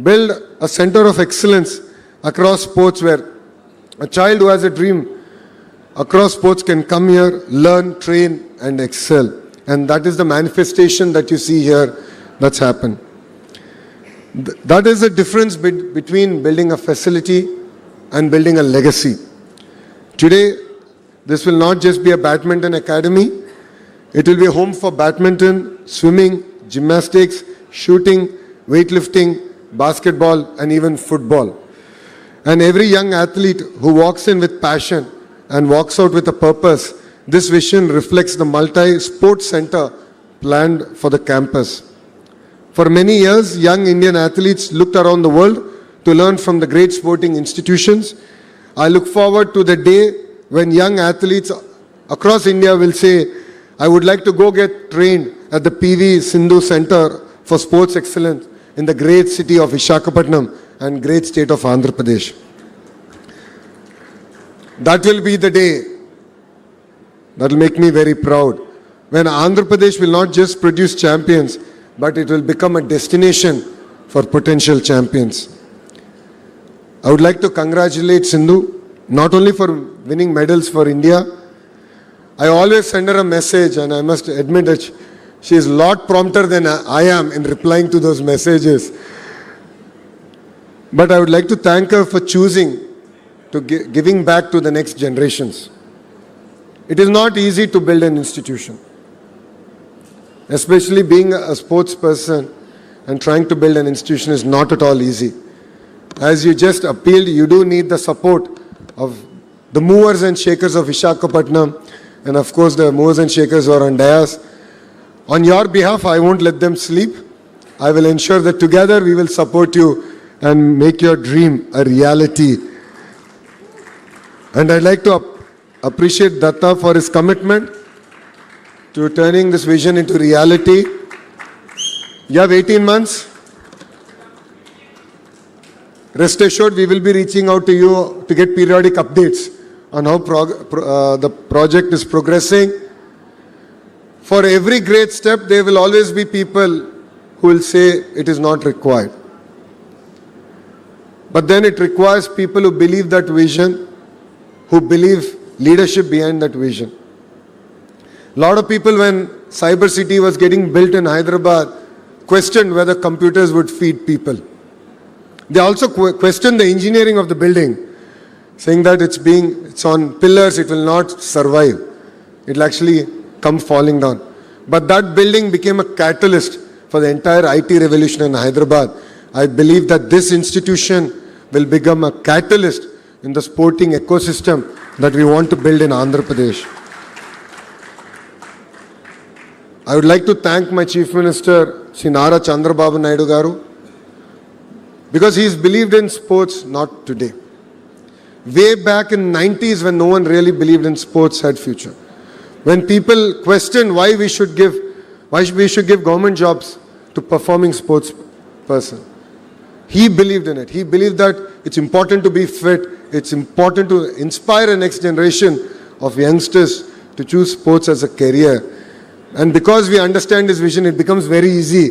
Build a center of excellence across sports where a child who has a dream across sports can come here, learn, train and excel. And that is the manifestation that you see here that's happened. That is the difference between building a facility and building a legacy. Today, this will not just be a badminton academy. It will be a home for badminton, swimming, gymnastics, shooting, weightlifting, basketball and even football. And every young athlete who walks in with passion and walks out with a purpose, this vision reflects the multi-sport center planned for the campus. For many years, young Indian athletes looked around the world to learn from the great sporting institutions. I look forward to the day when young athletes across India will say, I would like to go get trained at the PV Sindhu Center for Sports Excellence in the great city of Visakhapatnam and great state of Andhra Pradesh. That will be the day that will make me very proud, when Andhra Pradesh will not just produce champions, but it will become a destination for potential champions. I would like to congratulate Sindhu, not only for winning medals for India. I always send her a message, and I must admit that she is a lot prompter than I am in replying to those messages. But I would like to thank her for choosing to giving back to the next generations. It is not easy to build an institution, especially being a sports person and trying to build an institution is not at all easy. As you just appealed, you do need the support of the movers and shakers of Visakhapatnam, and of course the movers and shakers who are on dais. On your behalf, I won't let them sleep. I will ensure that together we will support you and make your dream a reality. And I'd like to appreciate Datta for his commitment to turning this vision into reality. You have 18 months. Rest assured, we will be reaching out to you to get periodic updates on how the project is progressing. For every great step, there will always be people who will say it is not required. But then it requires people who believe that vision, who believe leadership behind that vision. A lot of people, when Cyber City was getting built in Hyderabad, questioned whether computers would feed people. They also questioned the engineering of the building, saying that it's on pillars, it will not survive. It will actually come falling down. But that building became a catalyst for the entire IT revolution in Hyderabad. I believe that this institution will become a catalyst in the sporting ecosystem that we want to build in Andhra Pradesh. I would like to thank my Chief Minister, Shri Nara Chandrababu Naidu Garu, because he's believed in sports not today. Way back in 90s, when no one really believed in sports had future. When people questioned why we should give government jobs to performing sports person. He believed in it. He believed that it's important to be fit. It's important to inspire a next generation of youngsters to choose sports as a career. And because we understand his vision, it becomes very easy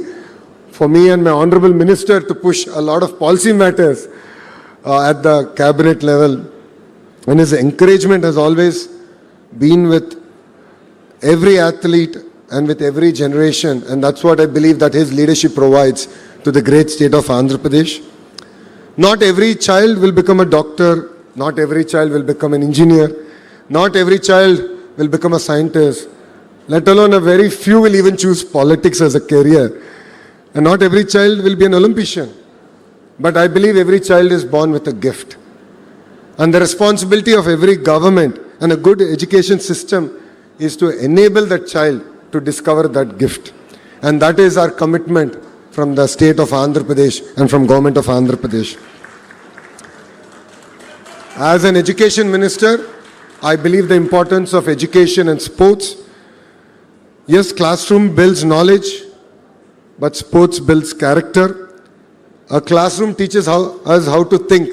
for me and my Honorable Minister to push a lot of policy matters at the cabinet level. And his encouragement has always been with every athlete and with every generation. And that's what I believe that his leadership provides to the great state of Andhra Pradesh. Not every child will become a doctor. Not every child will become an engineer. Not every child will become a scientist. let alone a very few will even choose politics as a career. And not every child will be an Olympian. But I believe every child is born with a gift. And the responsibility of every government and a good education system is to enable that child to discover that gift. And that is our commitment from the state of Andhra Pradesh and from government of Andhra Pradesh. As an education minister, I believe the importance of education and sports. Yes, classroom builds knowledge, but sports builds character. A classroom teaches us how to think.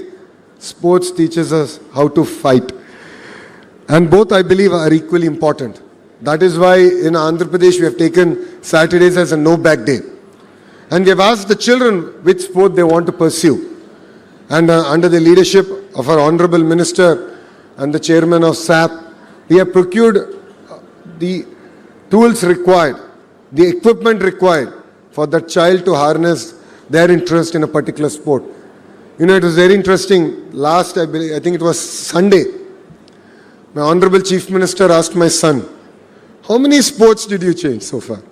Sports teaches us how to fight. And both, I believe, are equally important. That is why in Andhra Pradesh we have taken Saturdays as a no-back day. And we have asked the children which sport they want to pursue. And under the leadership of our Honorable Minister and the Chairman of SAP, we have procured the tools required, the equipment required for the child to harness their interest in a particular sport. You know, it was very interesting. Last, I think it was Sunday, my Honorable Chief Minister asked my son, how many sports did you change so far?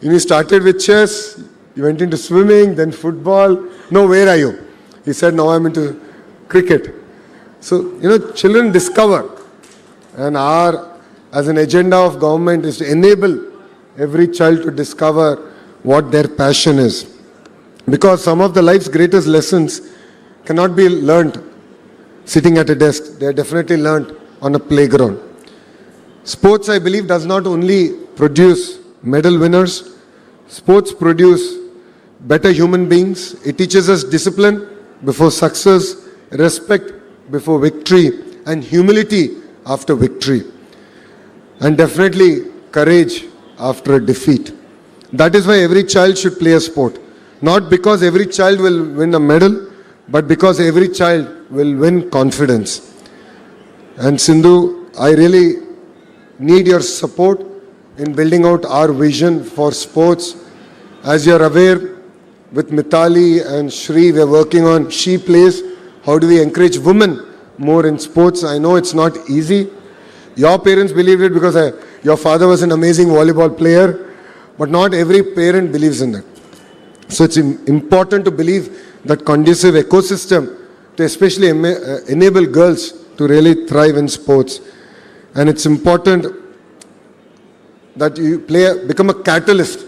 You started with chess, you went into swimming, then football. No, where are you? He said, now I'm into cricket. So, children discover. And as an agenda of government, is to enable every child to discover what their passion is. Because some of the life's greatest lessons cannot be learned sitting at a desk. They are definitely learned on a playground. Sports, I believe, does not only produce medal winners. Sports produce better human beings. It teaches us discipline before success, respect before victory, and humility after victory. And definitely courage after a defeat. That is why every child should play a sport. Not because every child will win a medal, but because every child will win confidence. And Sindhu, I really need your support in building out our vision for sports. As you are aware, with Mitali and Shri, we are working on She Plays. How do we encourage women more in sports? I know it's not easy. Your parents believed it because your father was an amazing volleyball player, but not every parent believes in that. So it's important to believe that conducive ecosystem to especially enable girls to really thrive in sports. And it's important that you become a catalyst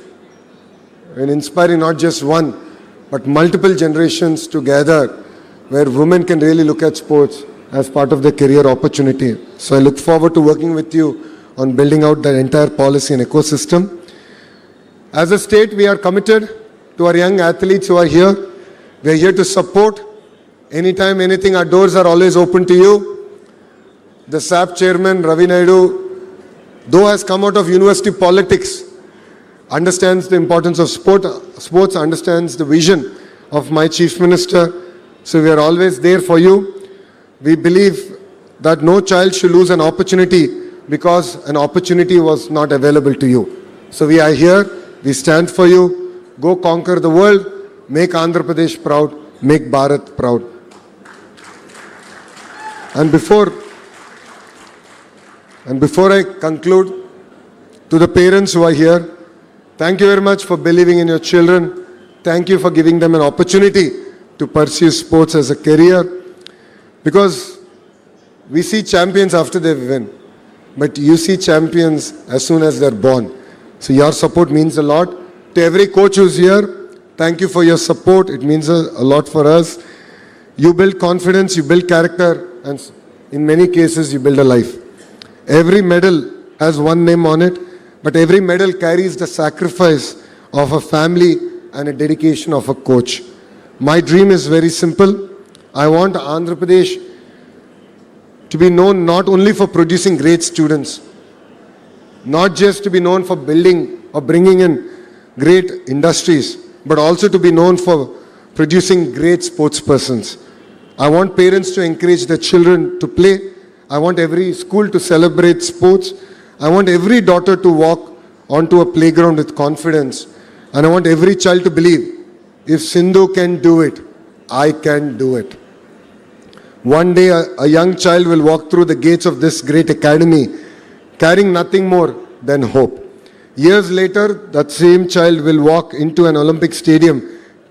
in inspiring not just one, but multiple generations together, where women can really look at sports as part of their career opportunity. So I look forward to working with you on building out that entire policy and ecosystem. As a state, we are committed to our young athletes who are here. We are here to support. Anytime, anything, our doors are always open to you. The SAP chairman, Ravi Naidu, though has come out of university politics, understands the importance of sports, understands the vision of my chief minister. So we are always there for you. We believe that no child should lose an opportunity because an opportunity was not available to you. So we are here, we stand for you. Go conquer the world, make Andhra Pradesh proud, make Bharat proud. And before I conclude, to the parents who are here, thank you very much for believing in your children. Thank you for giving them an opportunity to pursue sports as a career. Because we see champions after they win, but you see champions as soon as they're born. So your support means a lot. To every coach who's here, thank you for your support. It means a lot for us. You build confidence, you build character, and in many cases, you build a life. Every medal has one name on it, but every medal carries the sacrifice of a family and a dedication of a coach. My dream is very simple. I want Andhra Pradesh to be known not only for producing great students, not just to be known for building or bringing in great industries, but also to be known for producing great sports persons. I want parents to encourage their children to play. I want every school to celebrate sports. I want every daughter to walk onto a playground with confidence. And I want every child to believe, if Sindhu can do it, I can do it. One day a young child will walk through the gates of this great academy carrying nothing more than hope. Years later, that same child will walk into an Olympic stadium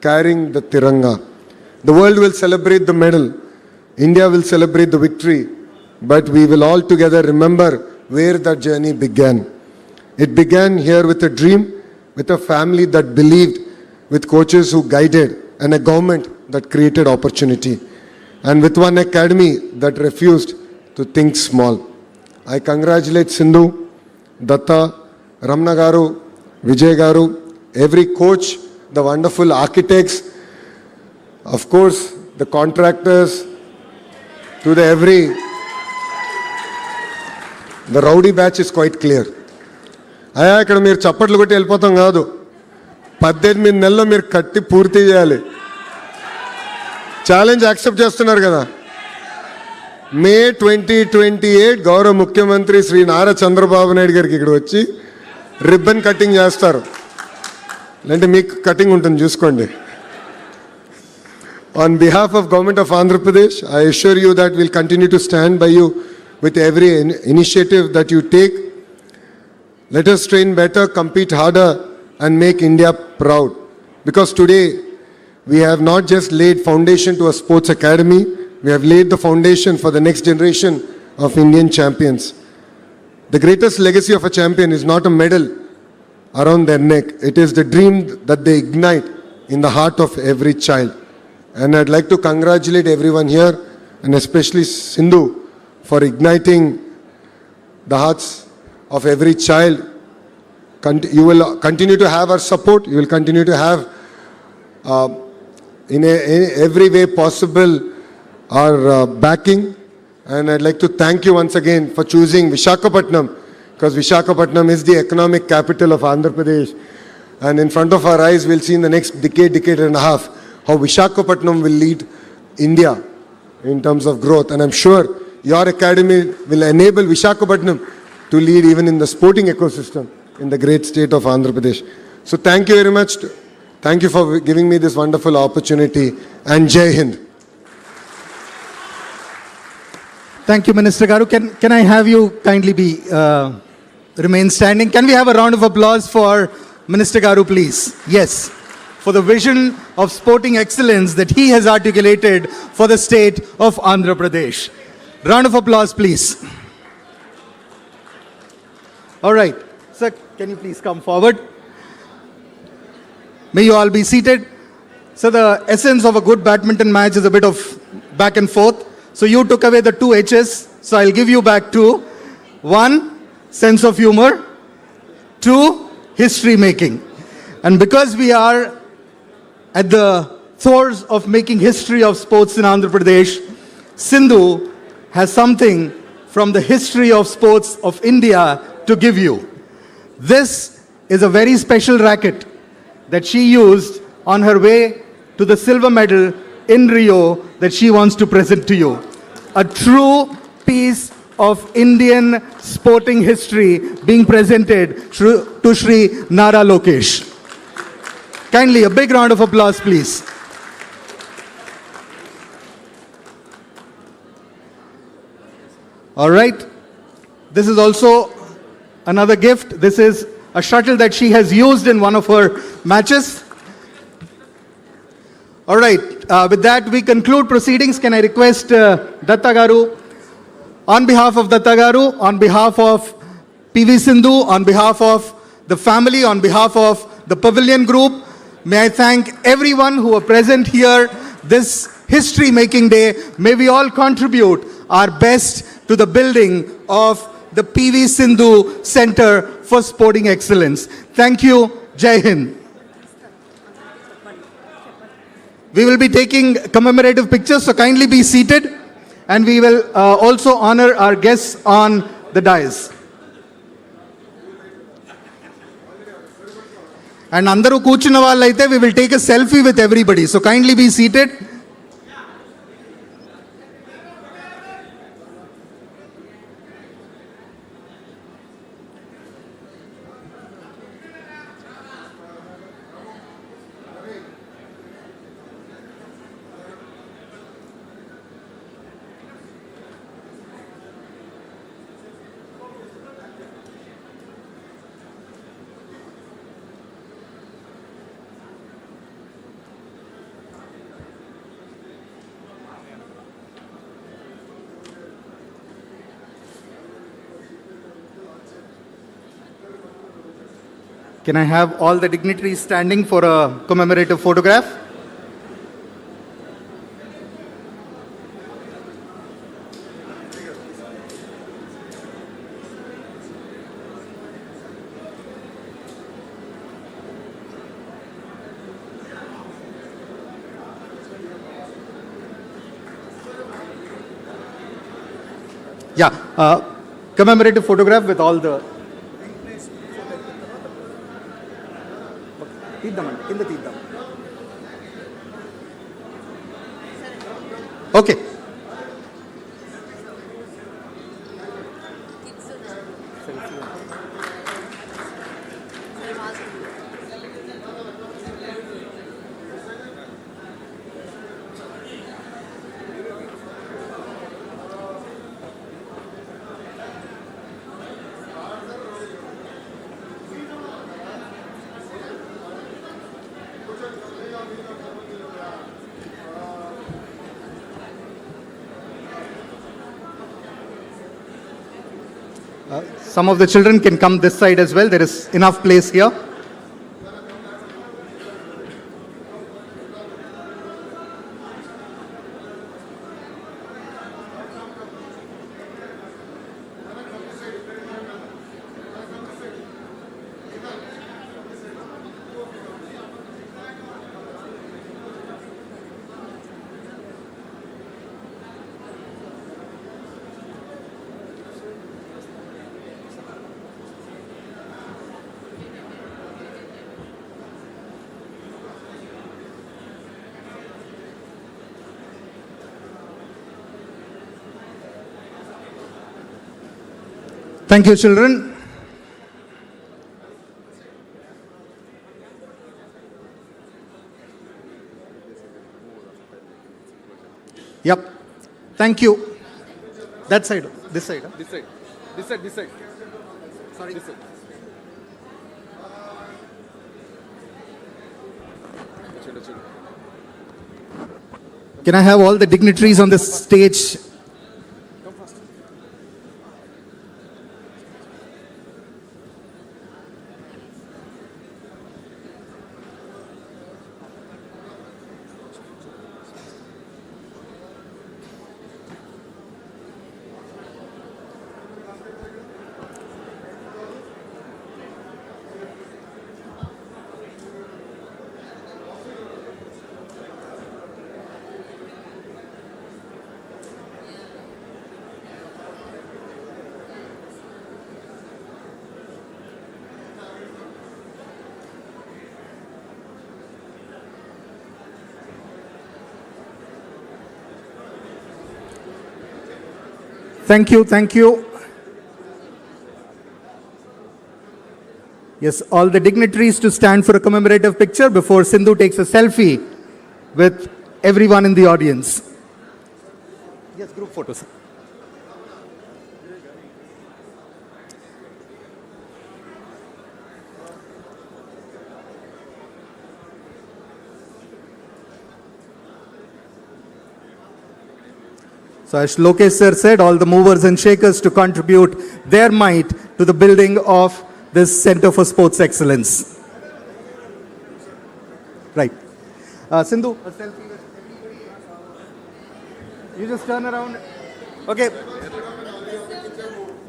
carrying the Tiranga. The world will celebrate the medal. India will celebrate the victory. But we will all together remember where that journey began. It began here with a dream, with a family that believed, with coaches who guided, and a government that created opportunity, and with one academy that refused to think small. I congratulate Sindhu, Datta, Ramna Garu, Vijay Garu, every coach, the wonderful architects, of course, the contractors, to the rowdy batch is quite clear. అయ్యా ఇక్కడ మీరు చప్పట్లు కొట్టి వెళ్ళిపోతాం కాదు, 18 నెలల్లో మీరు కట్టి పూర్తి చేయాలి. ఛాలెంజ్ యాక్సెప్ట్ చేస్తున్నారు కదా. మే 2028 గౌరవ ముఖ్యమంత్రి శ్రీ నారా చంద్రబాబు నాయుడు గారికి ఇక్కడ వచ్చి రిబ్బన్ కటింగ్ చేస్తారు. లేదంటే మీకు కటింగ్ ఉంటుంది చూసుకోండి. On behalf of Government of Andhra Pradesh, I assure you that we'll continue to stand by you with every initiative that you take. Let us train better, compete harder, and make India proud. Because today, we have not just laid foundation to a sports academy, we have laid the foundation for the next generation of Indian champions. The greatest legacy of a champion is not a medal around their neck. It is the dream that they ignite in the heart of every child. And I'd like to congratulate everyone here, and especially Sindhu, for igniting the hearts of every child. You will continue to have our support. You will continue to have, in every way possible, our backing. And I'd like to thank you once again for choosing Visakhapatnam, because Visakhapatnam is the economic capital of Andhra Pradesh. And in front of our eyes, we'll see in the next decade and a half, how Visakhapatnam will lead India in terms of growth. And I'm sure your academy will enable Visakhapatnam to lead even in the sporting ecosystem in the great state of Andhra Pradesh. So thank you very much. Thank you for giving me this wonderful opportunity, and Jai Hind. Thank you, Minister Garu. Can I have you kindly remain standing? Can we have a round of applause for Minister Garu, please? Yes. For the vision of sporting excellence that he has articulated for the state of Andhra Pradesh. Round of applause, please. All right. Sir, can you please come forward? May you all be seated. So the essence of a good badminton match is a bit of back and forth. So you took away the 2 H's. So I'll give you back 2. 1, sense of humor. 2, history making. And because we are at the throes of making history of sports in Andhra Pradesh, Sindhu has something from the history of sports of India to give you. This is a very special racket that she used on her way to the silver medal in Rio that she wants to present to you. A true piece of Indian sporting history being presented to Shri Nara Lokesh. Kindly, a big round of applause, please. All right. This is also another gift. This is a shuttle that she has used in one of her matches. All right. With that, we conclude proceedings. Can I request Datta Garu, on behalf of Datta Garu, on behalf of PV Sindhu, on behalf of the family, on behalf of the Pavilion Group, may I thank everyone who are present here this history-making day. May we all contribute our best to the building of the PV Sindhu Center for Sporting Excellence. Thank you. Jai Hind. We will be taking commemorative pictures, so kindly be seated. And we will also honor our guests on the dais. And andaru కూర్చున్న వాళ్ళైతే we will take a selfie with everybody. So kindly be seated. Can I have all the dignitaries standing for a commemorative photograph? Yeah, commemorative photograph with all the. Okay. Some of the children can come this side as well. There is enough place here. Thank you, children. Yep. Thank you. That side. This side. Huh? This side. This side. This side. Sorry. This side. Can I have all the dignitaries on the stage? Thank you, thank you. Yes, all the dignitaries to stand for a commemorative picture before Sindhu takes a selfie with everyone in the audience. Yes, group photos. So as Lokesh sir said, all the movers and shakers to contribute their might to the building of this Center for Sports Excellence. Right. Sindhu, a selfie with everybody. You just turn around. Okay.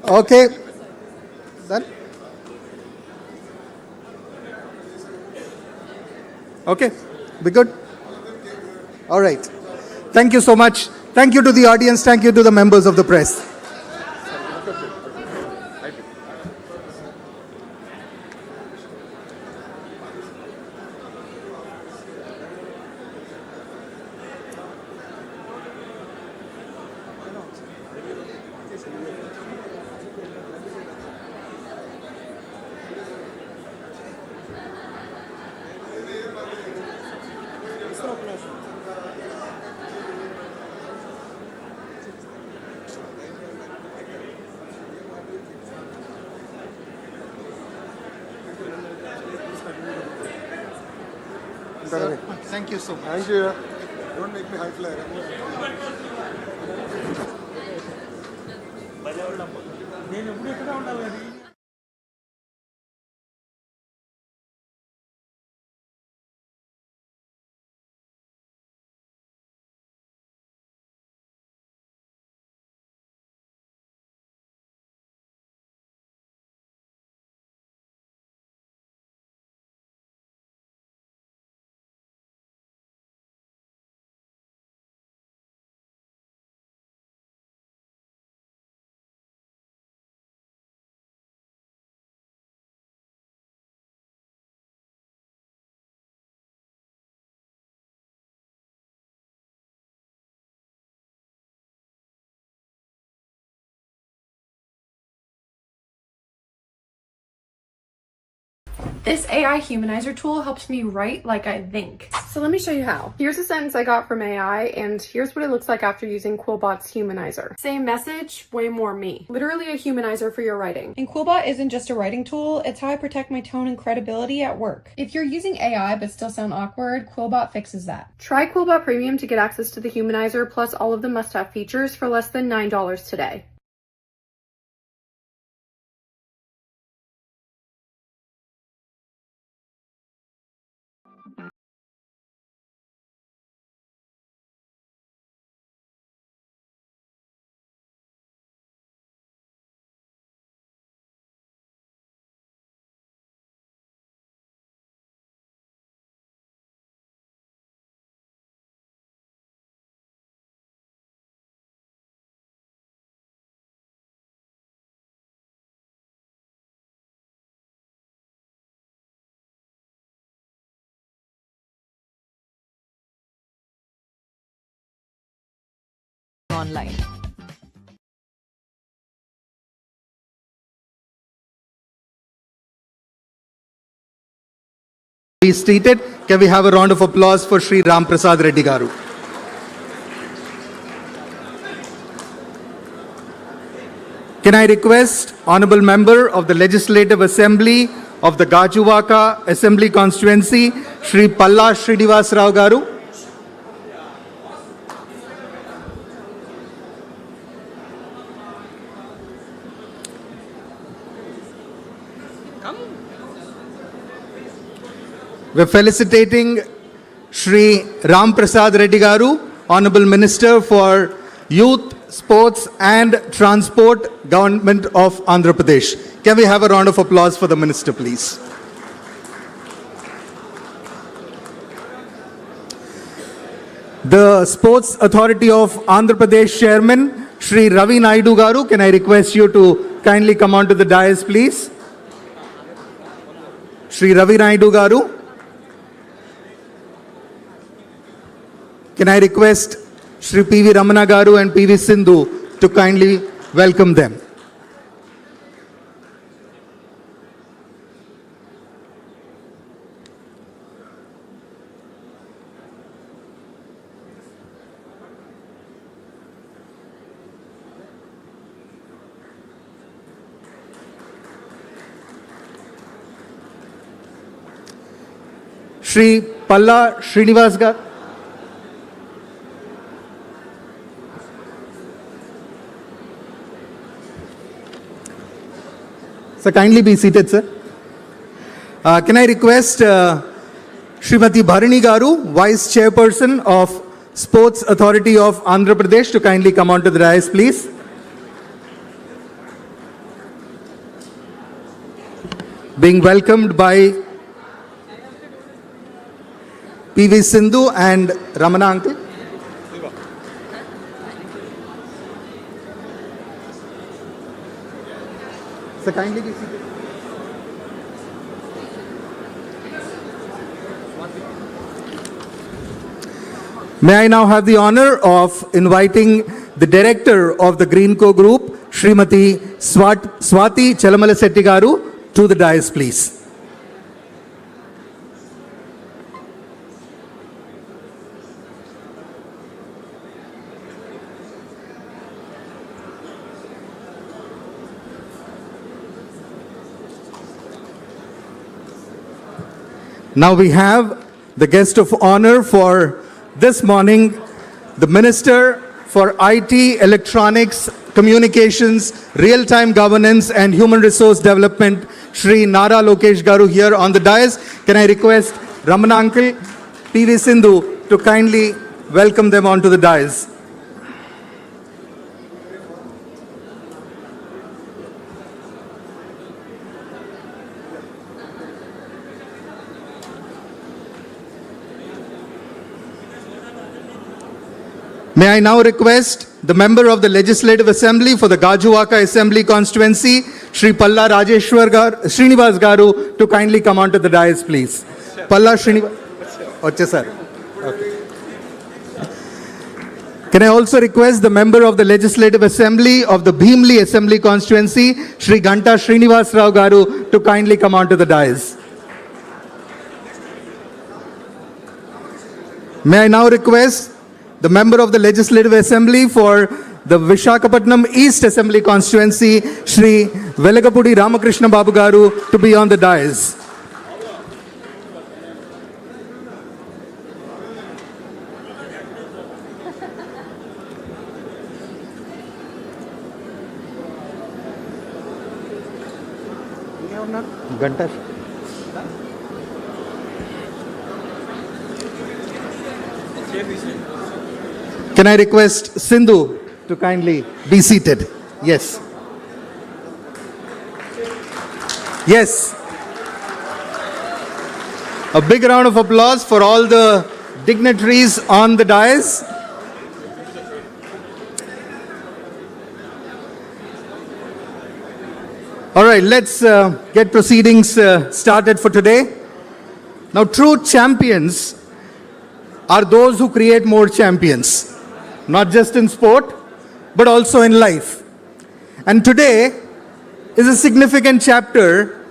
Okay. Done? Okay. Be good? All right. Thank you so much. Thank you to the audience. Thank you to the members of the press. Sir, thank you so much. Thank you. Don't make me high flyer. నేను ఎప్పుడు ఎక్కడ ఉండాలి This AI humanizer tool helps me write like I think. So let me show you how. Here's a sentence I got from AI, and here's what it looks like after using Quillbot's humanizer. Same message, way more me. Literally a humanizer for your writing. And Quillbot isn't just a writing tool, it's how I protect my tone and credibility at work. If you're using AI but still sound awkward, Quillbot fixes that. Try Quillbot Premium to get access to the humanizer plus all of the must-have features for less than $9 today. Online. Please seated. Can we have a round of applause for Shri Ram Prasad Reddy Garu? Can I request Honorable Member of the Legislative Assembly of the Gajuwaka Assembly Constituency, Shri Palla Srinivas Rao Garu? We're felicitating Shri Ram Prasad Reddy Garu, Honorable Minister for Youth, Sports and Transport, Government of Andhra Pradesh. Can we have a round of applause for the Minister, please? The Sports Authority of Andhra Pradesh Chairman, Shri Ravi Naidu Garu, can I request you to kindly come onto the dais, please? Shri Ravi Naidu Garu. Can I request Shri P.V. Ramana Garu and P.V. Sindhu to kindly welcome them? Shri Palla Srinivas Garu. So kindly be seated, sir. Can I request Srimati Bharani Garu, Vice Chairperson of Sports Authority of Andhra Pradesh, to kindly come onto the dais, please? Being welcomed by P.V. Sindhu and Ramana uncle. So kindly be seated. May I now have the honor of inviting the director of the Greenco Group, Srimati Swati Chelamalasetti Garu, to the dais, please. Now we have the guest of honor for this morning, the Minister for IT, Electronics, Communications, Real-Time Governance and Human Resource Development, Shri Nara Lokesh Garu, here on the dais. Can I request Ramana uncle, P.V. Sindhu to kindly welcome them onto the dais. May I now request the member of the Legislative Assembly for the Gajuwaka Assembly Constituency, Shri Palla Srinivas Garu, to kindly come onto the dais, please. Palla Srinivas. Oche, sir. Okay. Can I also request the member of the Legislative Assembly of the Bhimli Assembly Constituency, Shri Ganta Srinivas Rao Garu, to kindly come onto the dais. May I now request the member of the Legislative Assembly for the Visakhapatnam East Assembly constituency, Shri Velagapudi Ramakrishna Babu Garu, to be on the dais. Can I request Sindhu to kindly be seated? Yes. Yes. A big round of applause for all the dignitaries on the dais. All right, let's get proceedings started for today. Now, true champions are those who create more champions, not just in sport, but also in life. And today is a significant chapter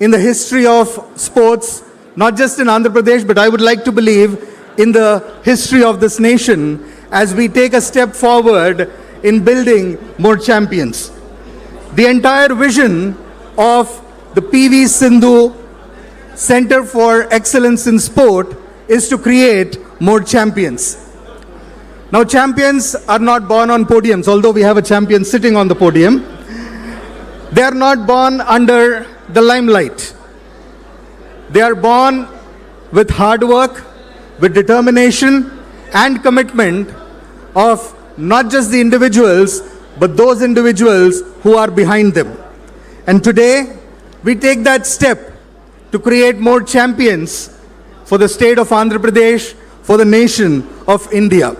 in the history of sports, not just in Andhra Pradesh, but I would like to believe in the history of this nation as we take a step forward in building more champions. The entire vision of the PV Sindhu Center for Excellence in Sport is to create more champions. Now, champions are not born on podiums, although we have a champion sitting on the podium. They are not born under the limelight. They are born with hard work, with determination and commitment of not just the individuals, but those individuals who are behind them. And today, we take that step to create more champions for the state of Andhra Pradesh, for the nation of India.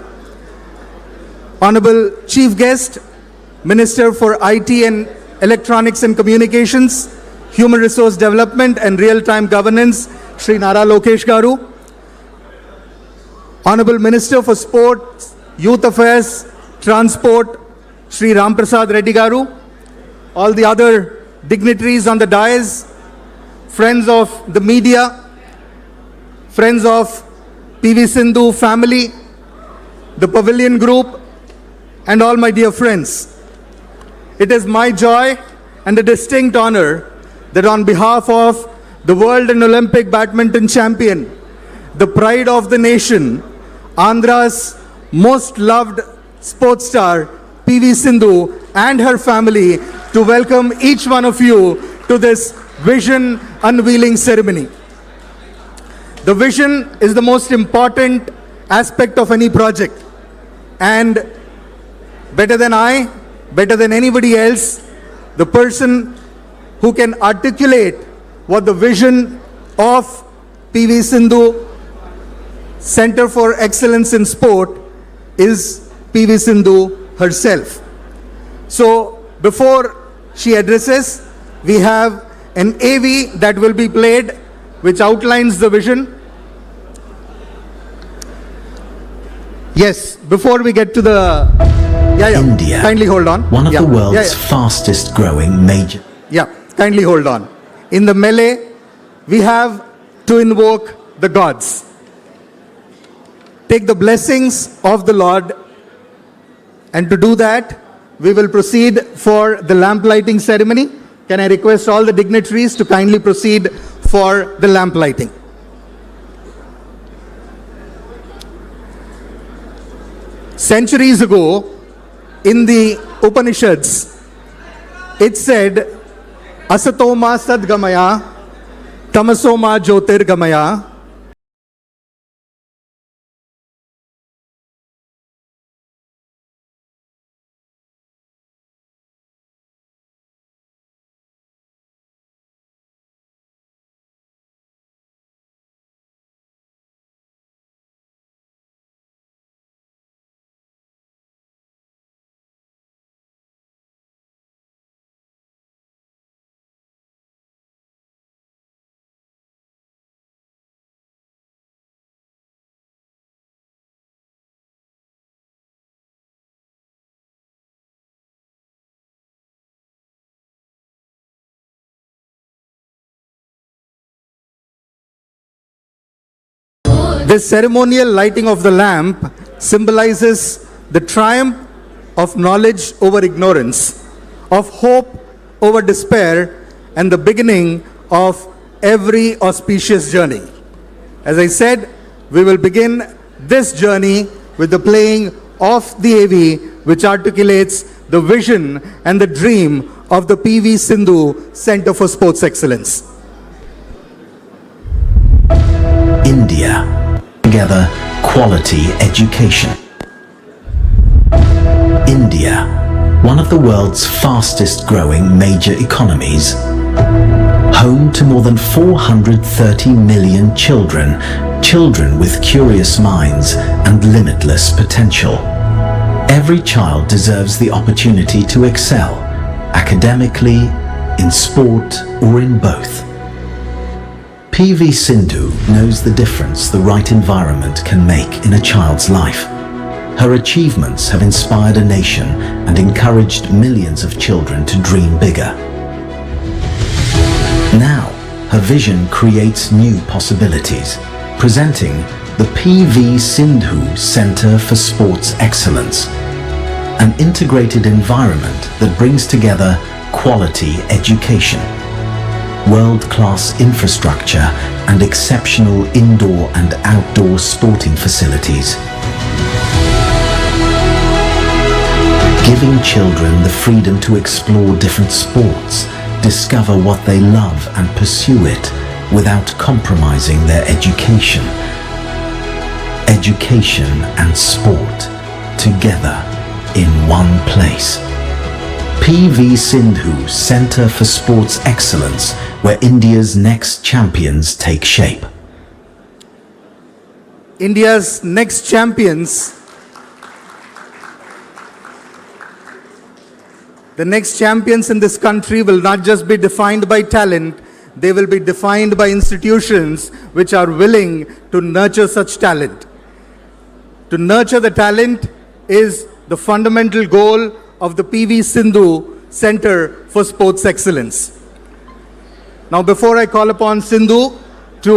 Honorable Chief Guest, Minister for IT and Electronics and Communications, Human Resource Development and Real-Time Governance, Shri Nara Lokesh Garu. Honorable Minister for Sports, Youth Affairs, Transport, Shri Ramprasad Reddy Garu. All the other dignitaries on the dais, friends of the media, friends of PV Sindhu family, the Pavilion Group, and all my dear friends. It is my joy and a distinct honor that on behalf of the World and Olympic Badminton Champion, the pride of the nation, Andhra's most loved sports star, PV Sindhu, and her family, to welcome each one of you to this vision unveiling ceremony. The vision is the most important aspect of any project, and better than I, better than anybody else, the person who can articulate what the vision of PV Sindhu Center for Excellence in Sport is PV Sindhu herself. So before she addresses, we have an AV that will be played which outlines the vision. Yes, before we get to the... India, kindly hold on. one of the world's fastest growing major... Kindly hold on. In the melee, we have to invoke the gods. Take the blessings of the Lord, and to do that, we will proceed for the lamp lighting ceremony. Can I request all the dignitaries to kindly proceed for the lamp lighting? Centuries ago, in the Upanishads, it said, Asatoma Sadgamaya, Tamasoma Jyotirgamaya, This ceremonial lighting of the lamp symbolizes the triumph of knowledge over ignorance, of hope over despair, and the beginning of every auspicious journey. As I said, we will begin this journey with the playing of the AV, which articulates the vision and the dream of the PV Sindhu Center for Sports Excellence. India. Together, quality education. India, one of the world's fastest growing major economies. Home to more than 430 million children, children with curious minds and limitless potential. Every child deserves the opportunity to excel, academically, in sport, or in both. PV Sindhu knows the difference the right environment can make in a child's life. Her achievements have inspired a nation and encouraged millions of children to dream bigger. Now, her vision creates new possibilities, presenting the PV Sindhu Center for Sports Excellence, an integrated environment that brings together quality education, world-class infrastructure, and exceptional indoor and outdoor sporting facilities, giving children the freedom to explore different sports, discover what they love and pursue it without compromising their education. Education and sport together in one place. PV Sindhu Center for Sports Excellence, where India's next champions take shape. India's next champions. The next champions in this country will not just be defined by talent, they will be defined by institutions which are willing to nurture such talent. To nurture the talent is the fundamental goal of the PV Sindhu Center for Sports Excellence. Now, before I call upon Sindhu to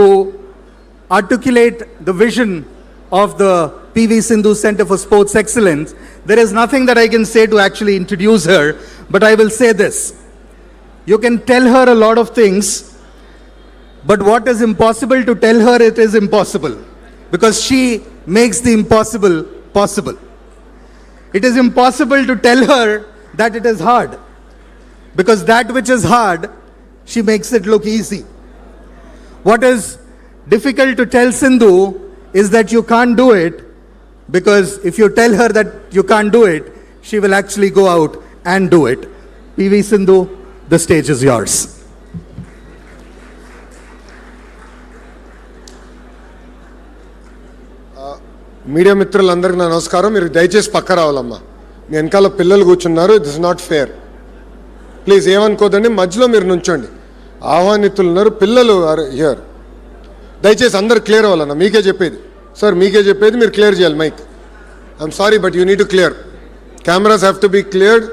articulate the vision of the PV Sindhu Center for Sports Excellence, there is nothing that I can say to actually introduce her, but I will say this. You can tell her a lot of things, but what is impossible to tell her, it is impossible, because she makes the impossible possible. It is impossible to tell her that it is hard, because that which is hard, she makes it look easy. What is difficult to tell Sindhu is that you can't do it, because if you tell her that you can't do it, she will actually go out and do it. PV Sindhu, the stage is yours. Media మిత్రులందరికీ నా నమస్కారం. మీరు దయచేసి పక్క రావాలమ్మా. మీ వెనకాల పిల్లలు కూర్చున్నారు. This is not fair. Please ఏమనుకోదండి, మధ్యలో మీరు నుంచోండి. ఆహ్వానితులు ఉన్నారు, పిల్లలు ఆర్ హియర్. దయచేసి అందరు క్లియర్ అవ్వాలన్నా. మీకే చెప్పేది సార్, మీకే చెప్పేది, మీరు క్లియర్ చేయాలి mic. I'm sorry but you need to clear. Cameras have to be cleared.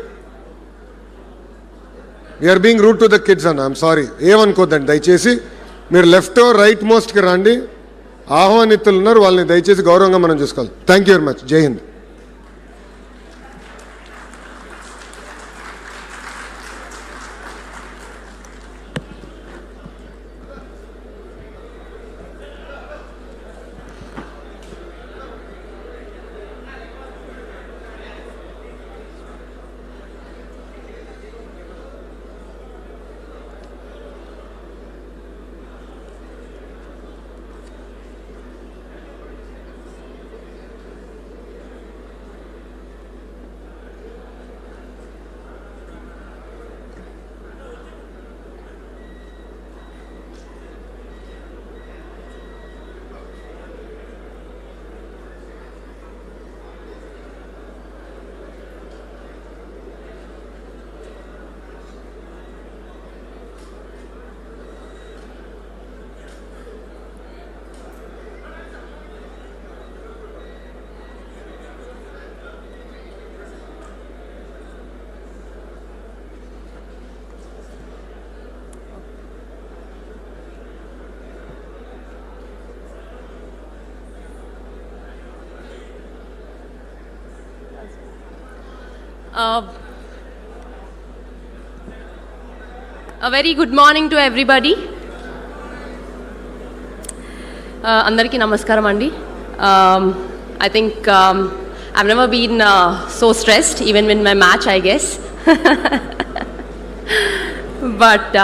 We're being rude to the kids అన్న. I'm sorry. ఏమనుకోద్దండి దయచేసి. మీరు లెఫ్ట్ రైట్ మోస్ట్కి రండి. ఆహ్వానితులు ఉన్నారు, వాళ్ళని దయచేసి గౌరవంగా మనం చూసుకోవాలి. Thank you very much. జై Hind. Uh, a very good morning to everybody. Andariki namaskaram andi. I think I've never been so stressed, even in my match, I guess. But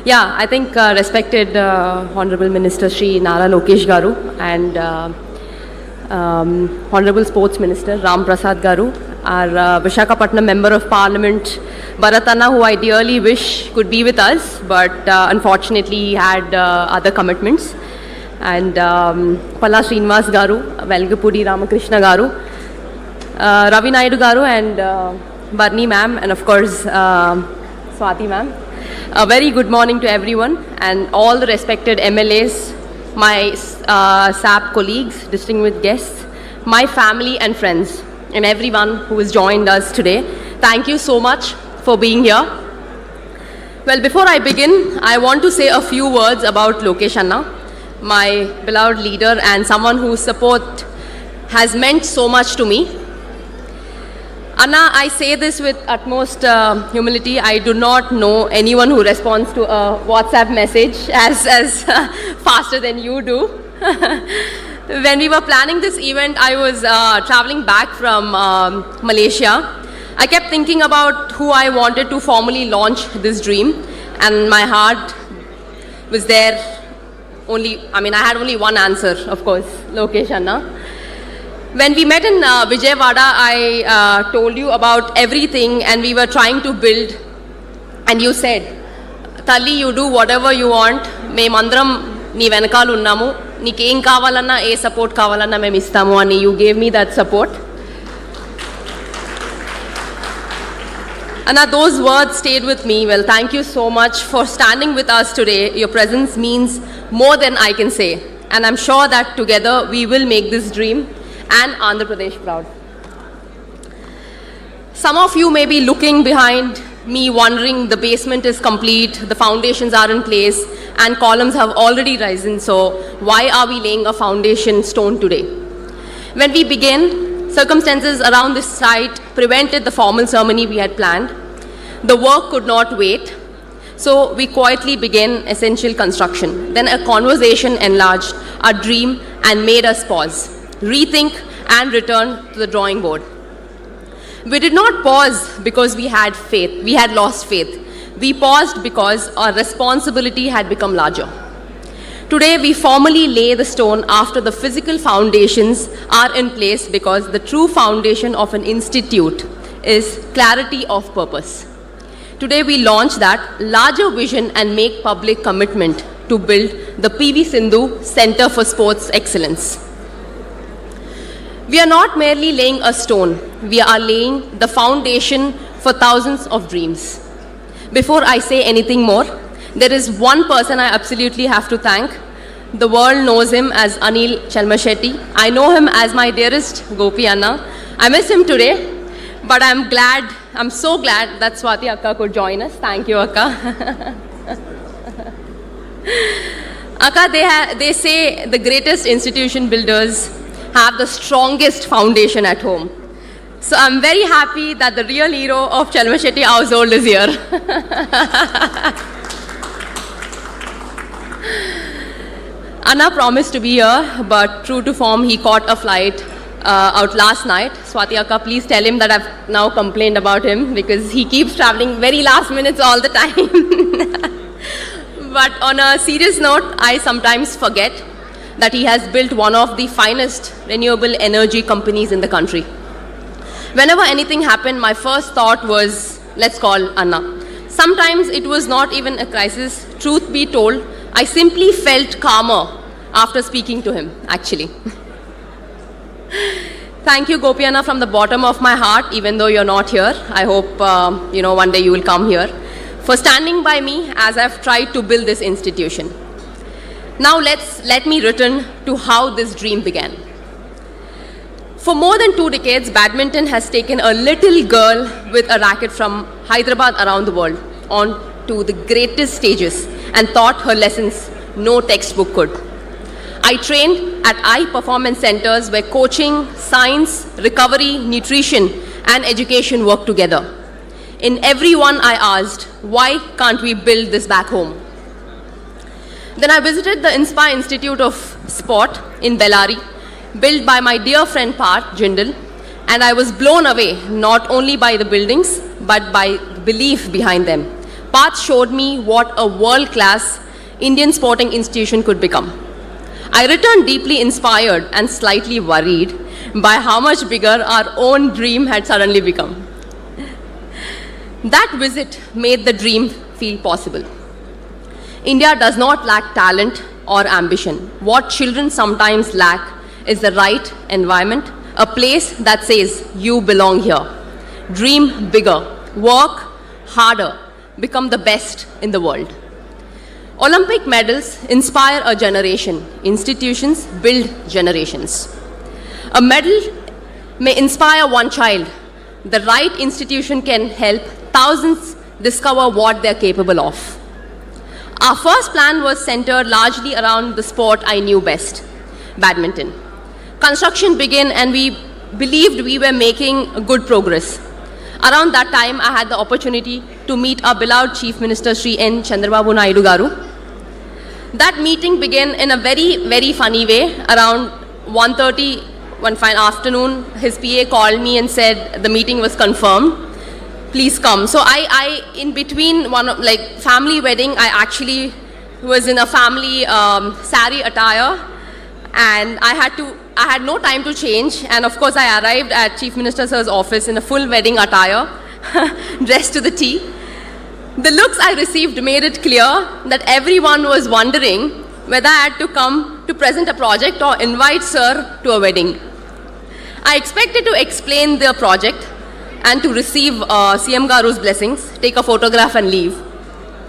yeah, I think respected Honorable Minister Shri Nara Lokesh Garu and Honorable Sports Minister Ram Prasad Garu, our Visakhapatnam Member of Parliament Bharatana, who I dearly wish could be with us, but unfortunately he had other commitments, and Palla Srinivas Garu, Velgapudi Ramakrishna Garu, Ravi Naidu Garu, and Barni ma'am, and of course Swati ma'am. A very good morning to everyone and all the respected MLAs, my SAP colleagues, distinguished guests, my family and friends, and everyone who has joined us today. Thank you so much for being here. Well, before I begin, I want to say a few words about Lokesh Anna, my beloved leader and someone whose support has meant so much to me. Anna, I say this with utmost humility. I do not know anyone who responds to a WhatsApp message as faster than you do. When we were planning this event, I was traveling back from Malaysia. I kept thinking about who I wanted to formally launch this dream, and my heart was there. I had only one answer, of course, Lokesh Anna. When we met in Vijayawada, I told you about everything and we were trying to build, and you said, Talli, you do whatever you want, memandram nee venakalu unnamu, neeku em kavalanna e support kavalanna mem istamu ani. You gave me that support. Anna, those words stayed with me. Well, thank you so much for standing with us today. Your presence means more than I can say, and I'm sure that together we will make this dream and Andhra Pradesh proud. Some of you may be looking behind me wondering the basement is complete, the foundations are in place, and columns have already risen, so why are we laying a foundation stone today? When we began, circumstances around this site prevented the formal ceremony we had planned. The work could not wait, so we quietly began essential construction. Then a conversation enlarged our dream and made us pause, rethink, and return to the drawing board. We did not pause because we had faith. We had lost faith. We paused because our responsibility had become larger. Today, we formally lay the stone after the physical foundations are in place, because the true foundation of an institute is clarity of purpose. Today, we launch that larger vision and make public commitment to build the PV Sindhu Center for Sports Excellence. We are not merely laying a stone, we are laying the foundation for thousands of dreams. Before I say anything more, there is one person I absolutely have to thank. The world knows him as Anil Chalmashetty. I know him as my dearest Gopi Anna. I miss him today, but I'm so glad that Swati Akka could join us. Thank you, Akka. Akka, they say the greatest institution builders have the strongest foundation at home. So I'm very happy that the real hero of Chalmashetty household is here. Anna promised to be here, but true to form, he caught a flight out last night. Swati Akka, please tell him that I've now complained about him, because he keeps traveling very last minutes all the time. But on a serious note, I sometimes forget that he has built one of the finest renewable energy companies in the country. Whenever anything happened, my first thought was, let's call Anna. Sometimes it was not even a crisis. Truth be told, I simply felt calmer after speaking to him, actually. Thank you, Gopi Anna, from the bottom of my heart, even though you're not here. I hope, one day you will come here, for standing by me as I've tried to build this institution. Now let me return to how this dream began. For more than 2 decades, badminton has taken a little girl with a racket from Hyderabad around the world on to the greatest stages and taught her lessons no textbook could. I trained at high performance centers where coaching, science, recovery, nutrition, and education work together. In everyone I asked, why can't we build this back home? Then I visited the Inspire Institute of Sport in Bellary, built by my dear friend Parth Jindal, and I was blown away not only by the buildings, but by the belief behind them. Parth showed me what a world-class Indian sporting institution could become. I returned deeply inspired and slightly worried by how much bigger our own dream had suddenly become. That visit made the dream feel possible. India does not lack talent or ambition. What children sometimes lack is the right environment, a place that says, you belong here. Dream bigger, work harder, become the best in the world. Olympic medals inspire a generation. Institutions build generations. A medal may inspire one child. The right institution can help thousands discover what they're capable of. Our first plan was centered largely around the sport I knew best, badminton. Construction began and we believed we were making good progress. Around that time, I had the opportunity to meet our beloved Chief Minister Sri N. Chandrababu Naidu Garu. That meeting began in a very, very funny way. Around 1:30 one fine afternoon, his PA called me and said the meeting was confirmed. Please come. So I in between family wedding, I actually was in a family sari attire, and I had no time to change, and of course I arrived at Chief Minister Sir's office in a full wedding attire, dressed to the T. The looks I received made it clear that everyone was wondering whether I had to come to present a project or invite Sir to a wedding. I expected to explain the project and to receive CM Garu's blessings, take a photograph and leave.